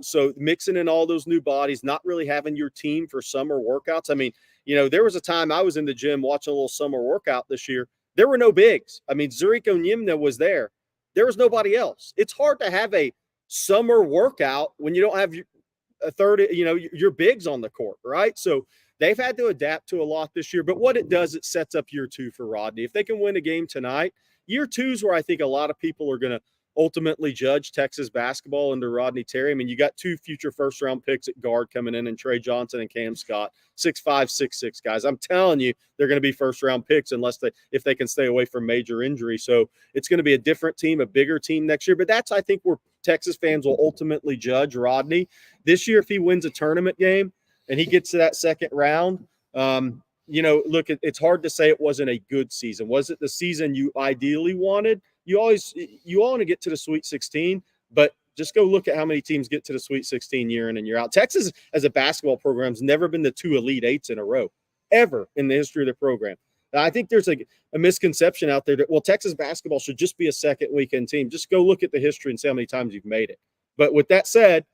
So mixing in all those new bodies, not really having your team for summer workouts. I mean, there was a time I was in the gym watching a little summer workout this year. There were no bigs. I mean, Zurich Onyemna was there. There was nobody else. It's hard to have a summer workout when you don't have your bigs on the court, right? So they've had to adapt to a lot this year. But what it does, it sets up year 2 for Rodney. If they can win a game tonight, year 2 is where I think a lot of people are going to ultimately judge Texas basketball under Rodney Terry. I mean, you got 2 future first-round picks at guard coming in, and Trey Johnson and Cam Scott, 6'5", 6'6" guys. I'm telling you, they're going to be first-round picks if they can stay away from major injury. So it's going to be a different team, a bigger team next year. But that's, I think, where Texas fans will ultimately judge Rodney. This year, if he wins a tournament game and he gets to that second round, look, it's hard to say it wasn't a good season. Was it the season you ideally wanted? You want to get to the Sweet 16, but just go look at how many teams get to the Sweet 16 year in and year out. Texas, as a basketball program, has never been the 2 Elite Eights in a row, ever in the history of the program. I think there's a misconception out there that, well, Texas basketball should just be a second weekend team. Just go look at the history and see how many times you've made it. But with that said,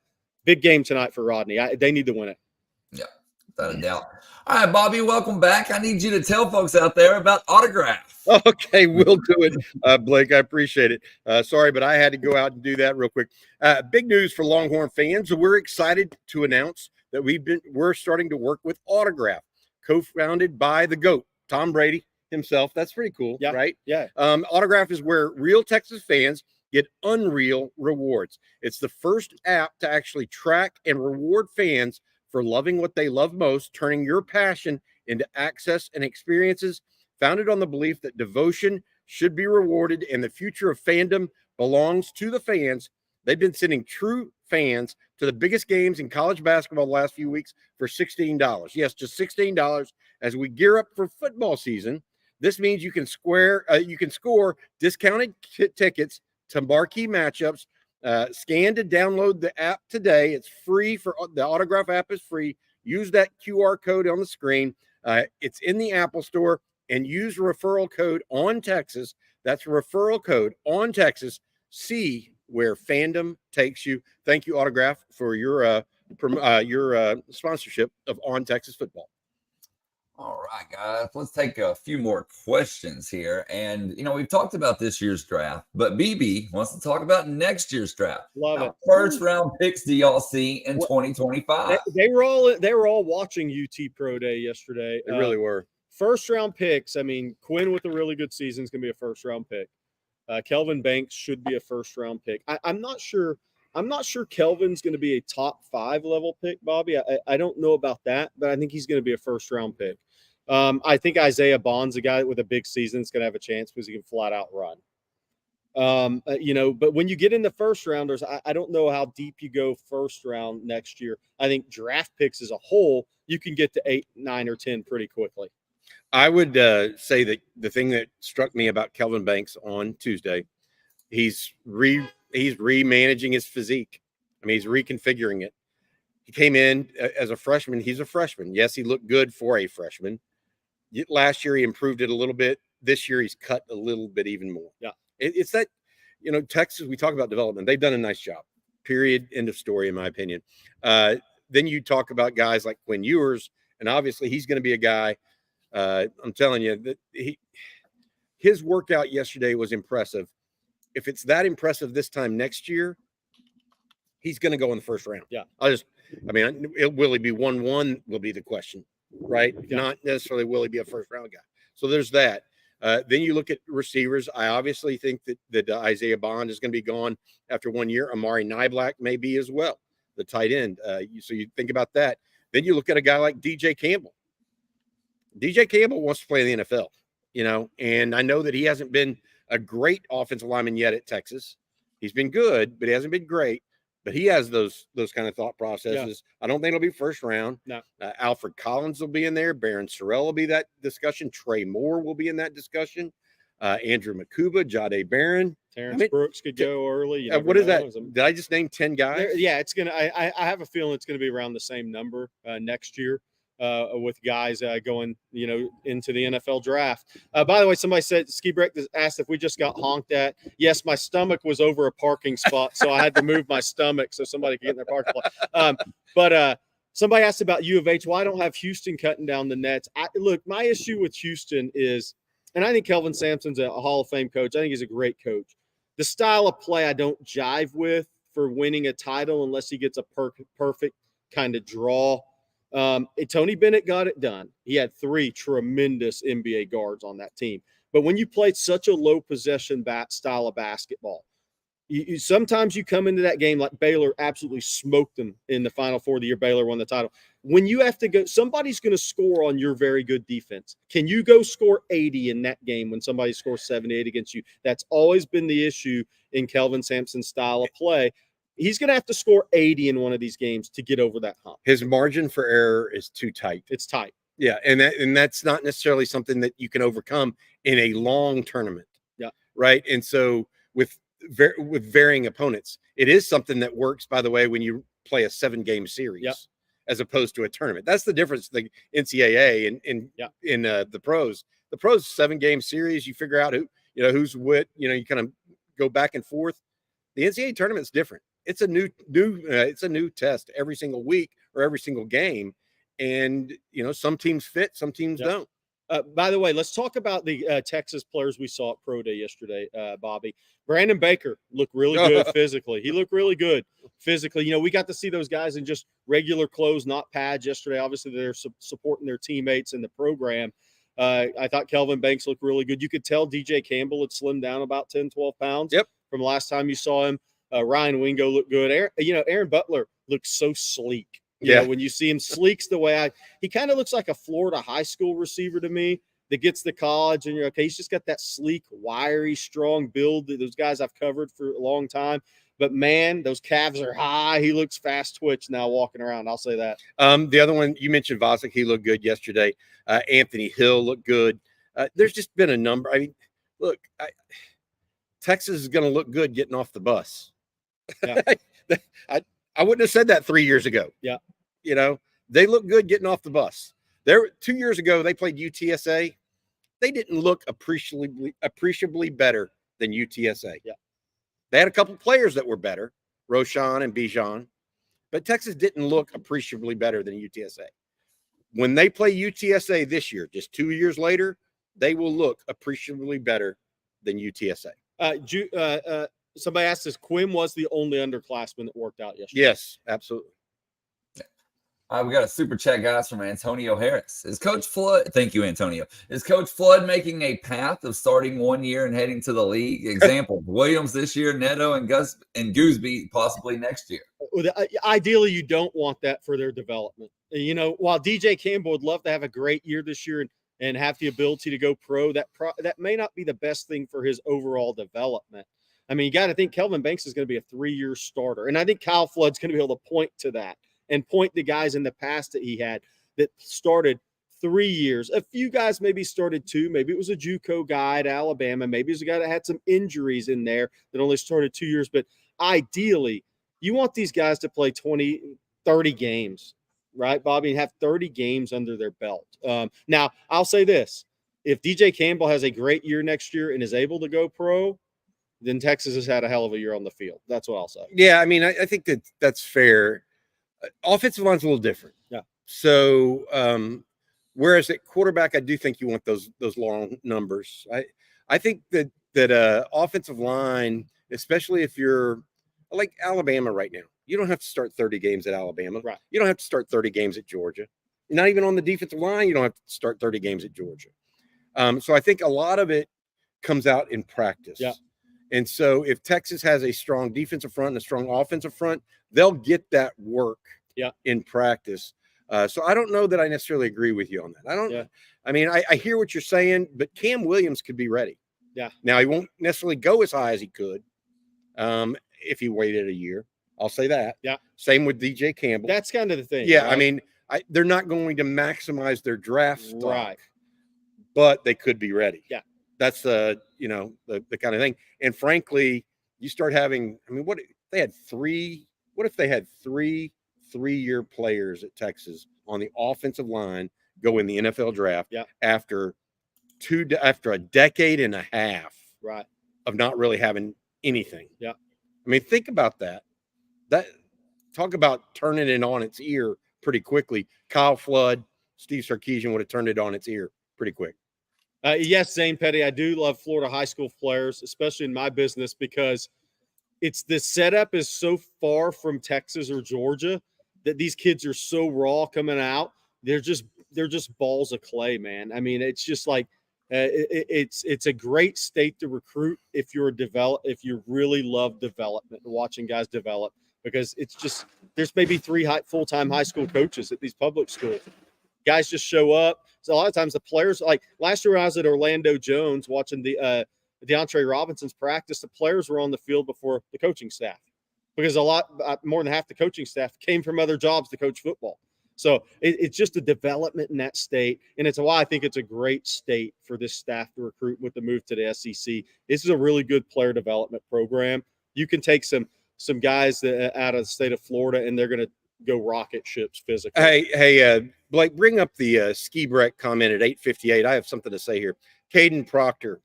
big game tonight for Rodney. They need to win it. Yeah, without a doubt. All right, Bobby, welcome back. I need you to tell folks out there about autograph. Okay, we'll do it, Blake. I appreciate it. Sorry, but I had to go out and do that real quick. Big news for Longhorn fans. We're excited to announce that we're starting to work with Autograph, co-founded by the GOAT, Tom Brady himself. That's pretty cool, right? Yeah. Autograph is where real Texas fans get unreal rewards. It's the first app to actually track and reward fans for loving what they love most, turning your passion into access and experiences, founded on the belief that devotion should be rewarded and the future of fandom belongs to the fans. They've been sending true fans to the biggest games in college basketball the last few weeks for $16. Yes, just $16 as we gear up for football season. This means you can score discounted tickets to marquee matchups. Scan to download the app today. It's free. For the Autograph app is free. Use that QR code on the screen. It's in the Apple Store, and use referral code on Texas. That's referral code on Texas. See where fandom takes you. Thank you, Autograph, for your sponsorship of On Texas Football. All right, guys, let's take a few more questions here. And, we've talked about this year's draft, but BB wants to talk about next year's draft. Love it. First round picks do y'all see in 2025? They were all watching UT Pro Day yesterday. They really were. First round picks. I mean, Quinn with a really good season is going to be a first round pick. Kelvin Banks should be a first round pick. I'm not sure Kelvin's going to be a top 5 level pick, Bobby. I don't know about that, but I think he's going to be a first round pick. I think Isaiah Bond's a guy with a big season is going to have a chance because he can flat out run. But when you get in the first rounders, I don't know how deep you go first round next year. I think draft picks as a whole, you can get to 8, 9, or 10 pretty quickly. I would say that the thing that struck me about Kelvin Banks on Tuesday, he's remanaging his physique. I mean, he's reconfiguring it. He came in as a freshman. He's a freshman. Yes, he looked good for a freshman. Last year, he improved it a little bit. This year, he's cut a little bit even more. Yeah. It's that, Texas, we talk about development. They've done a nice job. Period. End of story, in my opinion. Then you talk about guys like Quinn Ewers, and obviously he's going to be a guy. I'm telling you that his workout yesterday was impressive. If it's that impressive this time next year, he's going to go in the first round. Yeah. Will he be 1-1 will be the question, right? Yeah. Not necessarily will he be a first round guy. So there's that. Then you look at receivers. I obviously think that Isaiah Bond is going to be gone after 1 year. Amari Niblack may be as well, the tight end. So you think about that. Then you look at a guy like DJ Campbell. DJ Campbell wants to play in the NFL, and I know that he hasn't been a great offensive lineman yet at Texas. He's been good, but he hasn't been great. But he has those kind of thought processes. Yeah. I don't think it'll be first round. No. Alfred Collins will be in there. Barron Sorrell will be that discussion. Trey Moore will be in that discussion. Andrew Makuba, Jade Barron. Terrence Brooks could go early. What is that? Did I just name 10 guys? It's gonna. I have a feeling it's going to be around the same number next year. With guys going, into the NFL draft. By the way, somebody said, Ski Break asked if we just got honked at. Yes, my stomach was over a parking spot, so I had to move my stomach so somebody could get in their parking spot. But somebody asked about U of H. Well, I don't have Houston cutting down the nets. Look, my issue with Houston is, and I think Kelvin Sampson's a Hall of Fame coach. I think he's a great coach. The style of play I don't jive with for winning a title unless he gets a perfect kind of draw. Tony Bennett got it done. He had 3 tremendous NBA guards on that team. But when you play such a low possession style of basketball, Sometimes you come into that game like Baylor absolutely smoked them in the Final Four of the year Baylor won the title. When you have to go, somebody's going to score on your very good defense. Can you go score 80 in that game when somebody scores 78 against you? That's always been the issue in Kelvin Sampson's style of play. He's going to have to score 80 in one of these games to get over that hump. His margin for error is too tight. It's tight. Yeah, and that's not necessarily something that you can overcome in a long tournament. Yeah. Right. And so with varying opponents, it is something that works, by the way, when you play a 7-game series as opposed to a tournament. That's the difference. The NCAA and in the pros. The pros 7-game series, you figure out who's what. You kind of go back and forth. The NCAA tournament's different. It's a new test every single week or every single game. And, some teams fit, some teams don't. By the way, let's talk about the Texas players we saw at Pro Day yesterday, Bobby. Brandon Baker looked really good physically. He looked really good physically. We got to see those guys in just regular clothes, not pads yesterday. Obviously, they're supporting their teammates in the program. I thought Kelvin Banks looked really good. You could tell DJ Campbell had slimmed down about 10, 12 pounds from last time you saw him. Ryan Wingo looked good. Aaron Butler looked so sleek. When you see him, sleek's the way he kind of looks like a Florida high school receiver to me that gets to college, and you're okay. He's just got that sleek, wiry, strong build that those guys I've covered for a long time. But man, those calves are high. He looks fast twitch now walking around. I'll say that. The other one you mentioned, Vasek, he looked good yesterday. Anthony Hill looked good. There's just been a number. I mean, look, Texas is going to look good getting off the bus. Yeah. I wouldn't have said that 3 years ago. Yeah. They look good getting off the bus. 2 years ago, they played UTSA. They didn't look appreciably better than UTSA. Yeah. They had a couple players that were better, Roshan and Bijan, but Texas didn't look appreciably better than UTSA. When they play UTSA this year, just 2 years later, they will look appreciably better than UTSA. Somebody asked us, Quinn was the only underclassman that worked out yesterday. Yes, absolutely. We got a super chat, guys, from Antonio Harris. Is Coach Flood? Thank you, Antonio. Is Coach Flood making a path of starting 1 year and heading to the league? Example: Williams this year, Neto and Gooseby possibly next year. Ideally, you don't want that for their development. While DJ Campbell would love to have a great year this year and have the ability to go pro, that may not be the best thing for his overall development. I mean, you got to think Kelvin Banks is going to be a 3-year starter. And I think Kyle Flood's going to be able to point to that and point to guys in the past that he had that started 3 years. A few guys maybe started 2. Maybe it was a JUCO guy at Alabama. Maybe it was a guy that had some injuries in there that only started 2 years. But ideally, you want these guys to play 20, 30 games, right, Bobby, and have 30 games under their belt. Now, I'll say this. If DJ Campbell has a great year next year and is able to go pro, then Texas has had a hell of a year on the field. That's what I'll say. Yeah, I mean, I think that's fair. Offensive line's a little different. Yeah. So, whereas at quarterback, I do think you want those long numbers. I think that offensive line, especially if you're like Alabama right now, you don't have to start 30 games at Alabama. Right. You don't have to start 30 games at Georgia. You're not even on the defensive line. You don't have to start 30 games at Georgia. So I think a lot of it comes out in practice. Yeah. And so if Texas has a strong defensive front and a strong offensive front, they'll get that work in practice. So I don't know that I necessarily agree with you on that. I mean, I hear what you're saying, but Cam Williams could be ready. Yeah. Now, he won't necessarily go as high as he could if he waited a year. I'll say that. Yeah. Same with DJ Campbell. That's kind of the thing. Yeah. Right? I mean, they're not going to maximize their draft stock, right, but they could be ready. Yeah. That's the kind of thing. And frankly, you start having, I mean, what if they had 3 3-year players at Texas on the offensive line go in the NFL draft after a decade and a half of not really having anything. Yeah. I mean, think about that. Talk about turning it on its ear pretty quickly. Kyle Flood, Steve Sarkisian would have turned it on its ear pretty quick. Yes, Zane Petty, I do love Florida high school players, especially in my business, because the setup is so far from Texas or Georgia that these kids are so raw coming out. They're just balls of clay, man. I mean, it's just like It's a great state to recruit if if you really love development and watching guys develop, because it's just there's maybe 3 full-time high school coaches at these public schools. Guys just show up. So a lot of times the players, like last year when I was at Orlando Jones watching the DeAndre Robinson's practice, the players were on the field before the coaching staff, because a lot more than half the coaching staff came from other jobs to coach football. So it's just a development in that state, and it's why I think it's a great state for this staff to recruit with the move to the SEC. This is a really good player development program. You can take some guys out of the state of Florida, and they're going to go rocket ships physically. Hey, Blake, bring up the ski break comment at 8:58. I have something to say here. Caden Proctor,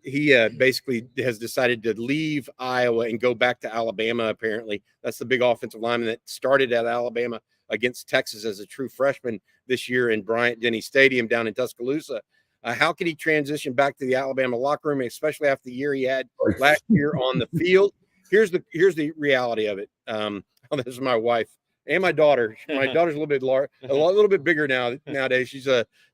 he basically has decided to leave Iowa and go back to Alabama. Apparently, that's the big offensive lineman that started at Alabama against Texas as a true freshman this year in Bryant-Denny Stadium down in Tuscaloosa. How can he transition back to the Alabama locker room, especially after the year he had last year on the field? Here's the reality of it. This is my wife and my daughter. My daughter's a little bit bigger nowadays.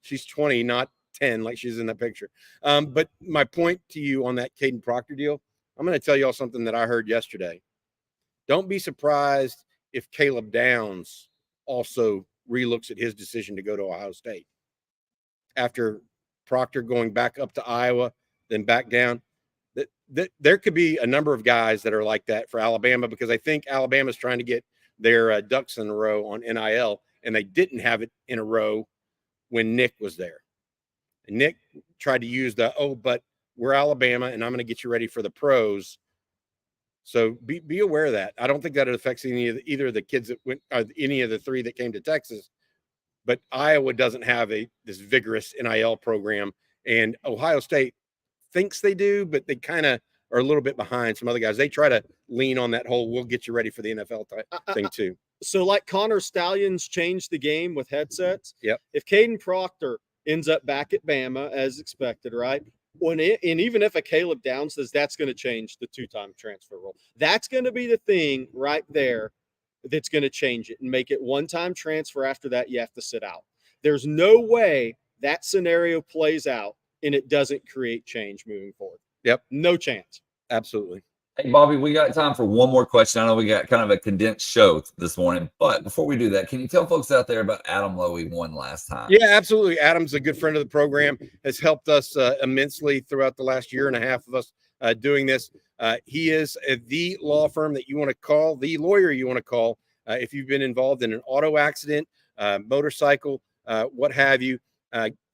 She's 20, not 10, like she's in that picture. But my point to you on that Caden Proctor deal, I'm going to tell y'all something that I heard yesterday. Don't be surprised if Caleb Downs also relooks at his decision to go to Ohio State after Proctor going back up to Iowa, then back down. That there could be a number of guys that are like that for Alabama, because I think Alabama's trying to get their ducks in a row on NIL, and they didn't have it in a row when Nick was there. And Nick tried to use but we're Alabama, and I'm going to get you ready for the pros. So be aware of that. I don't think that it affects either of the kids that went, any of the 3 that came to Texas. But Iowa doesn't have this vigorous NIL program, and Ohio State thinks they do, but they kind of are a little bit behind some other guys. They try to lean on that whole "we'll get you ready for the NFL" type thing too. So, like Connor Stallions changed the game with headsets. Yep. If Caden Proctor ends up back at Bama as expected, right? And even if a Caleb Downs says, that's going to change the 2-time transfer rule. That's going to be the thing right there that's going to change it and make it 1-time transfer. After that, you have to sit out. There's no way that scenario plays out and it doesn't create change moving forward. Yep. No chance. Absolutely. Hey, Bobby, we got time for one more question. I know we got kind of a condensed show this morning, but before we do that, can you tell folks out there about Adam Lowy won last time? Yeah, absolutely. Adam's a good friend of the program, has helped us immensely throughout the last year and a half of us doing this. He is the law firm that you want to call, the lawyer you want to call if you've been involved in an auto accident, motorcycle, what have you.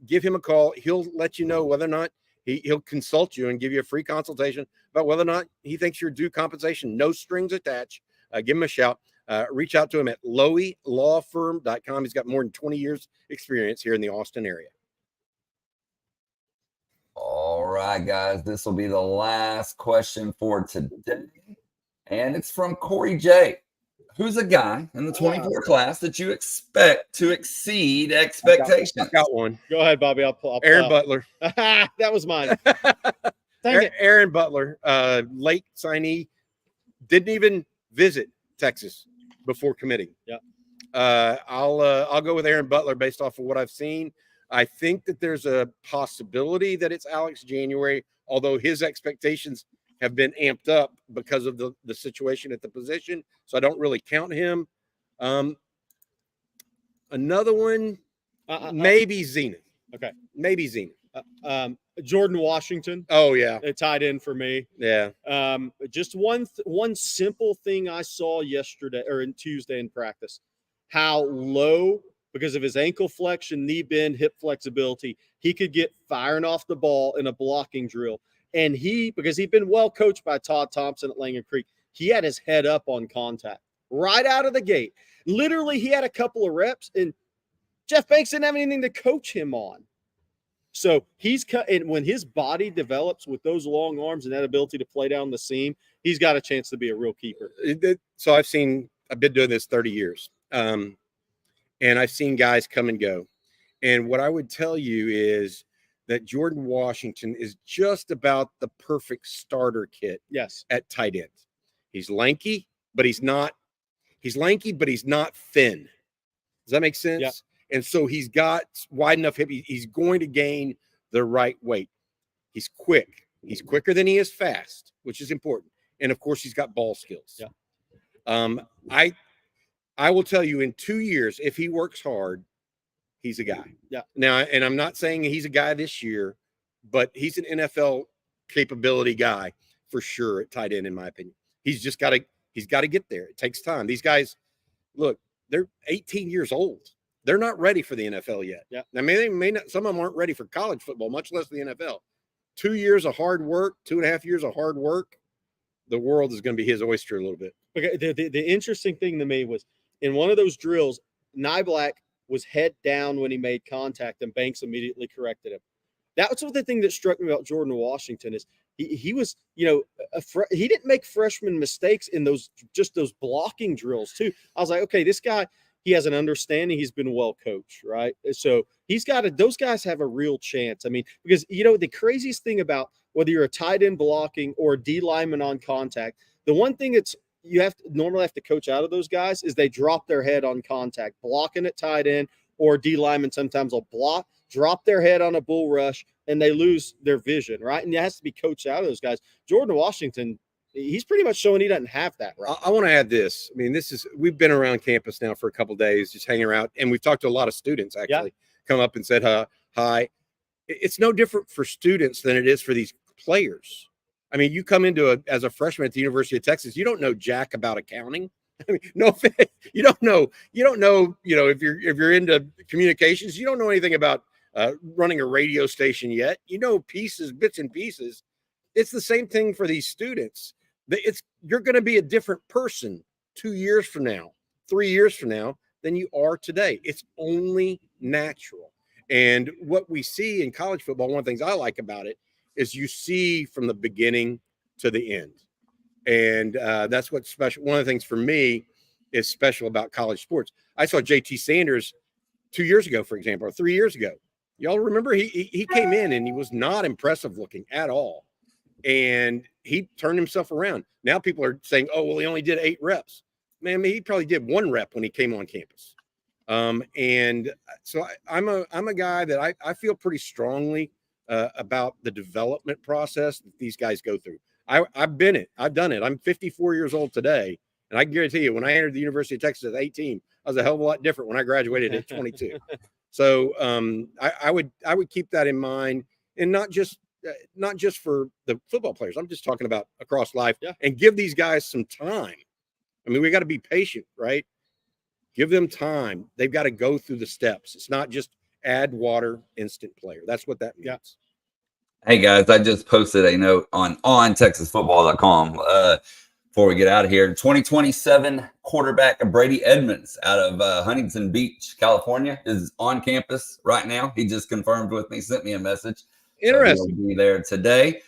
Give him a call. He'll let you know whether or not he'll consult you and give you a free consultation about whether or not he thinks you're due compensation. No strings attached. Give him a shout. Reach out to him at loweylawfirm.com. He's got more than 20 years experience here in the Austin area. All right, guys, this will be the last question for today. And it's from Corey J. Who's a guy in the 24 class that you expect to exceed expectations? I got one. Go ahead, Bobby. I'll Aaron Butler. That was mine. Dang it. Aaron Butler, late signee, didn't even visit Texas before committing. Yeah. I'll go with Aaron Butler based off of what I've seen. I think that there's a possibility that it's Alex January, although his expectations have been amped up because of the situation at the position. So I don't really count him. Another one, maybe Zenith. Okay. Maybe Zenith. Jordan Washington. Oh, yeah. It tied in for me. Yeah. Just one simple thing I saw yesterday or in Tuesday in practice, how low, because of his ankle flexion, knee bend, hip flexibility, he could get firing off the ball in a blocking drill. And because he'd been well coached by Todd Thompson at Langham Creek, he had his head up on contact right out of the gate. Literally, he had a couple of reps, and Jeff Banks didn't have anything to coach him on. So and when his body develops with those long arms and that ability to play down the seam, he's got a chance to be a real keeper. So I've been doing this 30 years, and I've seen guys come and go. And what I would tell you is that Jordan Washington is just about the perfect starter kit. Yes. At tight end. He's lanky, but he's not thin. Does that make sense? Yeah. And so he's got wide enough hip. He's going to gain the right weight. He's quick. He's quicker than he is fast, which is important. And of course, he's got ball skills. Yeah. I will tell you, in 2 years, if he works hard, he's a guy. Yeah. Now, and I'm not saying he's a guy this year, but he's an NFL capability guy for sure at tight end, in my opinion. He's got to get there. It takes time. These guys, look, they're 18 years old. They're not ready for the NFL yet. Yeah. I mean, they may not, some of them aren't ready for college football, much less the NFL. 2 years of hard work, 2.5 years of hard work, the world is going to be his oyster a little bit. Okay. The interesting thing to me was in one of those drills, Niblack was head down when he made contact, and Banks immediately corrected him. That was the thing that struck me about Jordan Washington is he was, he didn't make freshman mistakes in those blocking drills too. I was like, okay, this guy, he has an understanding. He's been well coached, right? So those guys have a real chance. I mean, because, the craziest thing about whether you're a tight end blocking or a D lineman on contact, the one thing you normally have to coach out of those guys is they drop their head on contact, blocking at tight end, or D lineman sometimes will drop their head on a bull rush, and they lose their vision, right? And it has to be coached out of those guys. Jordan Washington, he's pretty much showing he doesn't have that, right? I want to add this. I mean, we've been around campus now for a couple of days, just hanging around, and we've talked to a lot of students actually come up and said hi. It's no different for students than it is for these players. I mean, you come as a freshman at the University of Texas, you don't know jack about accounting. I mean, no, you don't know, if you're into communications, you don't know anything about running a radio station yet. You know, bits and pieces. It's the same thing for these students. You're going to be a different person 2 years from now, 3 years from now than you are today. It's only natural. And what we see in college football, one of the things I like about it is you see from the beginning to the end. And that's what's special. One of the things for me is special about college sports. I saw JT Sanders 2 years ago, for example, or 3 years ago. Y'all remember he came in and he was not impressive looking at all. And he turned himself around. Now people are saying, oh, well, he only did 8 reps. Man, I mean, he probably did 1 rep when he came on campus. And so I'm a guy that I feel pretty strongly about the development process that these guys go through. I've done it. I'm 54 years old today. And I can guarantee you, when I entered the University of Texas at 18, I was a hell of a lot different when I graduated at 22. So I would keep that in mind, and not just for the football players. I'm just talking about across life, and give these guys some time. I mean, we got to be patient, right? Give them time. They've got to go through the steps. It's not just add water, instant player. That's what that means. Hey guys, I just posted a note on TexasFootball.com before we get out of here. 2027 quarterback Brady Edmonds out of Huntington Beach, California, is on campus right now. He just confirmed with me, sent me a message. Interesting. So he'll be there today.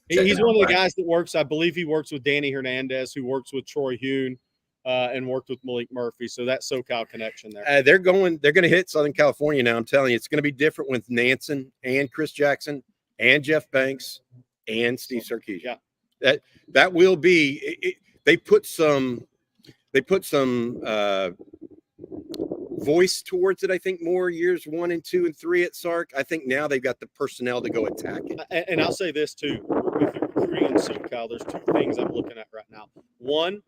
He's one of the guys that works. I believe he works with Danny Hernandez, who works with Troy Hune, and worked with Malik Murphy. So that SoCal connection there. They're going to hit Southern California now. I'm telling you, it's going to be different with Nansen and Chris Jackson and Jeff Banks and Steve Sarkisian. Yeah, that will be. They put some voice towards it. I think more years 1 and 2 and 3 at Sark. I think now they've got the personnel to go attack it. And I'll say this too: with recruiting in SoCal, there's 2 things I'm looking at right now. One,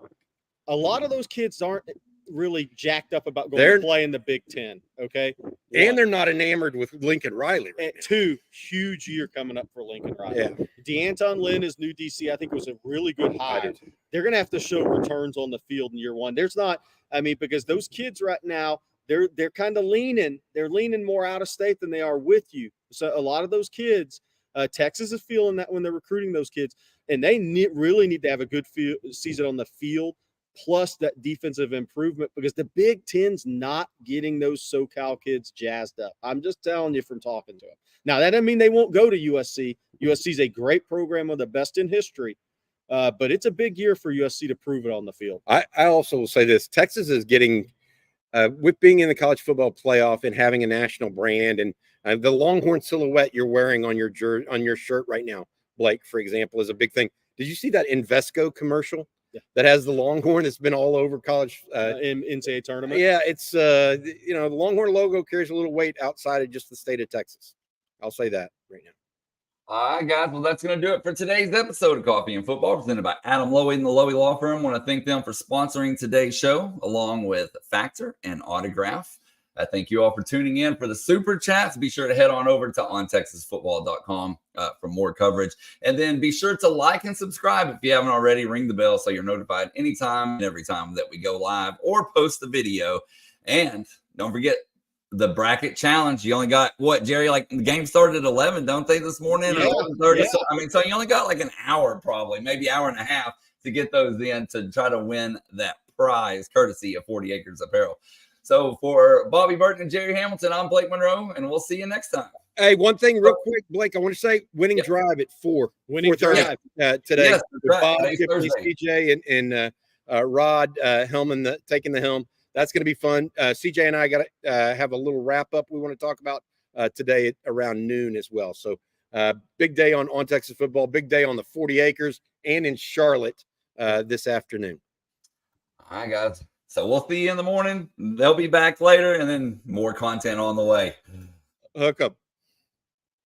a lot of those kids aren't really jacked up about going to play in the Big Ten, okay? And they're not enamored with Lincoln Riley. Right. 2, huge year coming up for Lincoln Riley. Yeah. DeAnton Lynn is new DC. I think it was a really good hire. They're going to have to show returns on the field in year 1. There's not, because those kids right now, they're kind of leaning. They're leaning more out of state than they are with you. So a lot of those kids, Texas is feeling that when they're recruiting those kids, and they really need to have a good season on the field, plus that defensive improvement, because the Big Ten's not getting those SoCal kids jazzed up. I'm just telling you from talking to them. Now, that doesn't mean they won't go to USC. USC's a great program, one of the best in history, but it's a big year for USC to prove it on the field. I also will say this. Texas is getting, with being in the college football playoff and having a national brand, and the Longhorn silhouette you're wearing on your shirt right now, Blake, for example, is a big thing. Did you see that Invesco commercial? Yeah. That has the Longhorn that's been all over college in NCAA tournament. Yeah, it's the Longhorn logo carries a little weight outside of just the state of Texas. I'll say that right now. All right, guys. Well, that's going to do it for today's episode of Coffee and Football, presented by Adam Lowy and the Lowy Law Firm. I want to thank them for sponsoring today's show, along with Factor and Autograph. I thank you all for tuning in for the Super Chats. Be sure to head on over to ontexasfootball.com for more coverage. And then be sure to like and subscribe if you haven't already. Ring the bell so you're notified anytime and every time that we go live or post the video. And don't forget the bracket challenge. You only got what, Jerry? Like the game started at 11, don't they, this morning? Yeah, 11:30. yeah. So you only got like an hour, probably, maybe hour and a half to get those in to try to win that prize, courtesy of 40 Acres Apparel. So for Bobby Burton and Jerry Hamilton, I'm Blake Monroe, and we'll see you next time. Hey, one thing real quick, Blake, I want to say winning drive at 4. Winning 4:30 today. Yes, that's right. Bob, Today's Tiffany, Thursday. CJ, and Rod Hellman taking the helm. That's going to be fun. CJ and I got to have a little wrap up we want to talk about today at around noon as well. So big day on Texas football, big day on the 40 Acres and in Charlotte this afternoon. All right, guys. So we'll see you in the morning. They'll be back later, and then more content on the way. Hook up.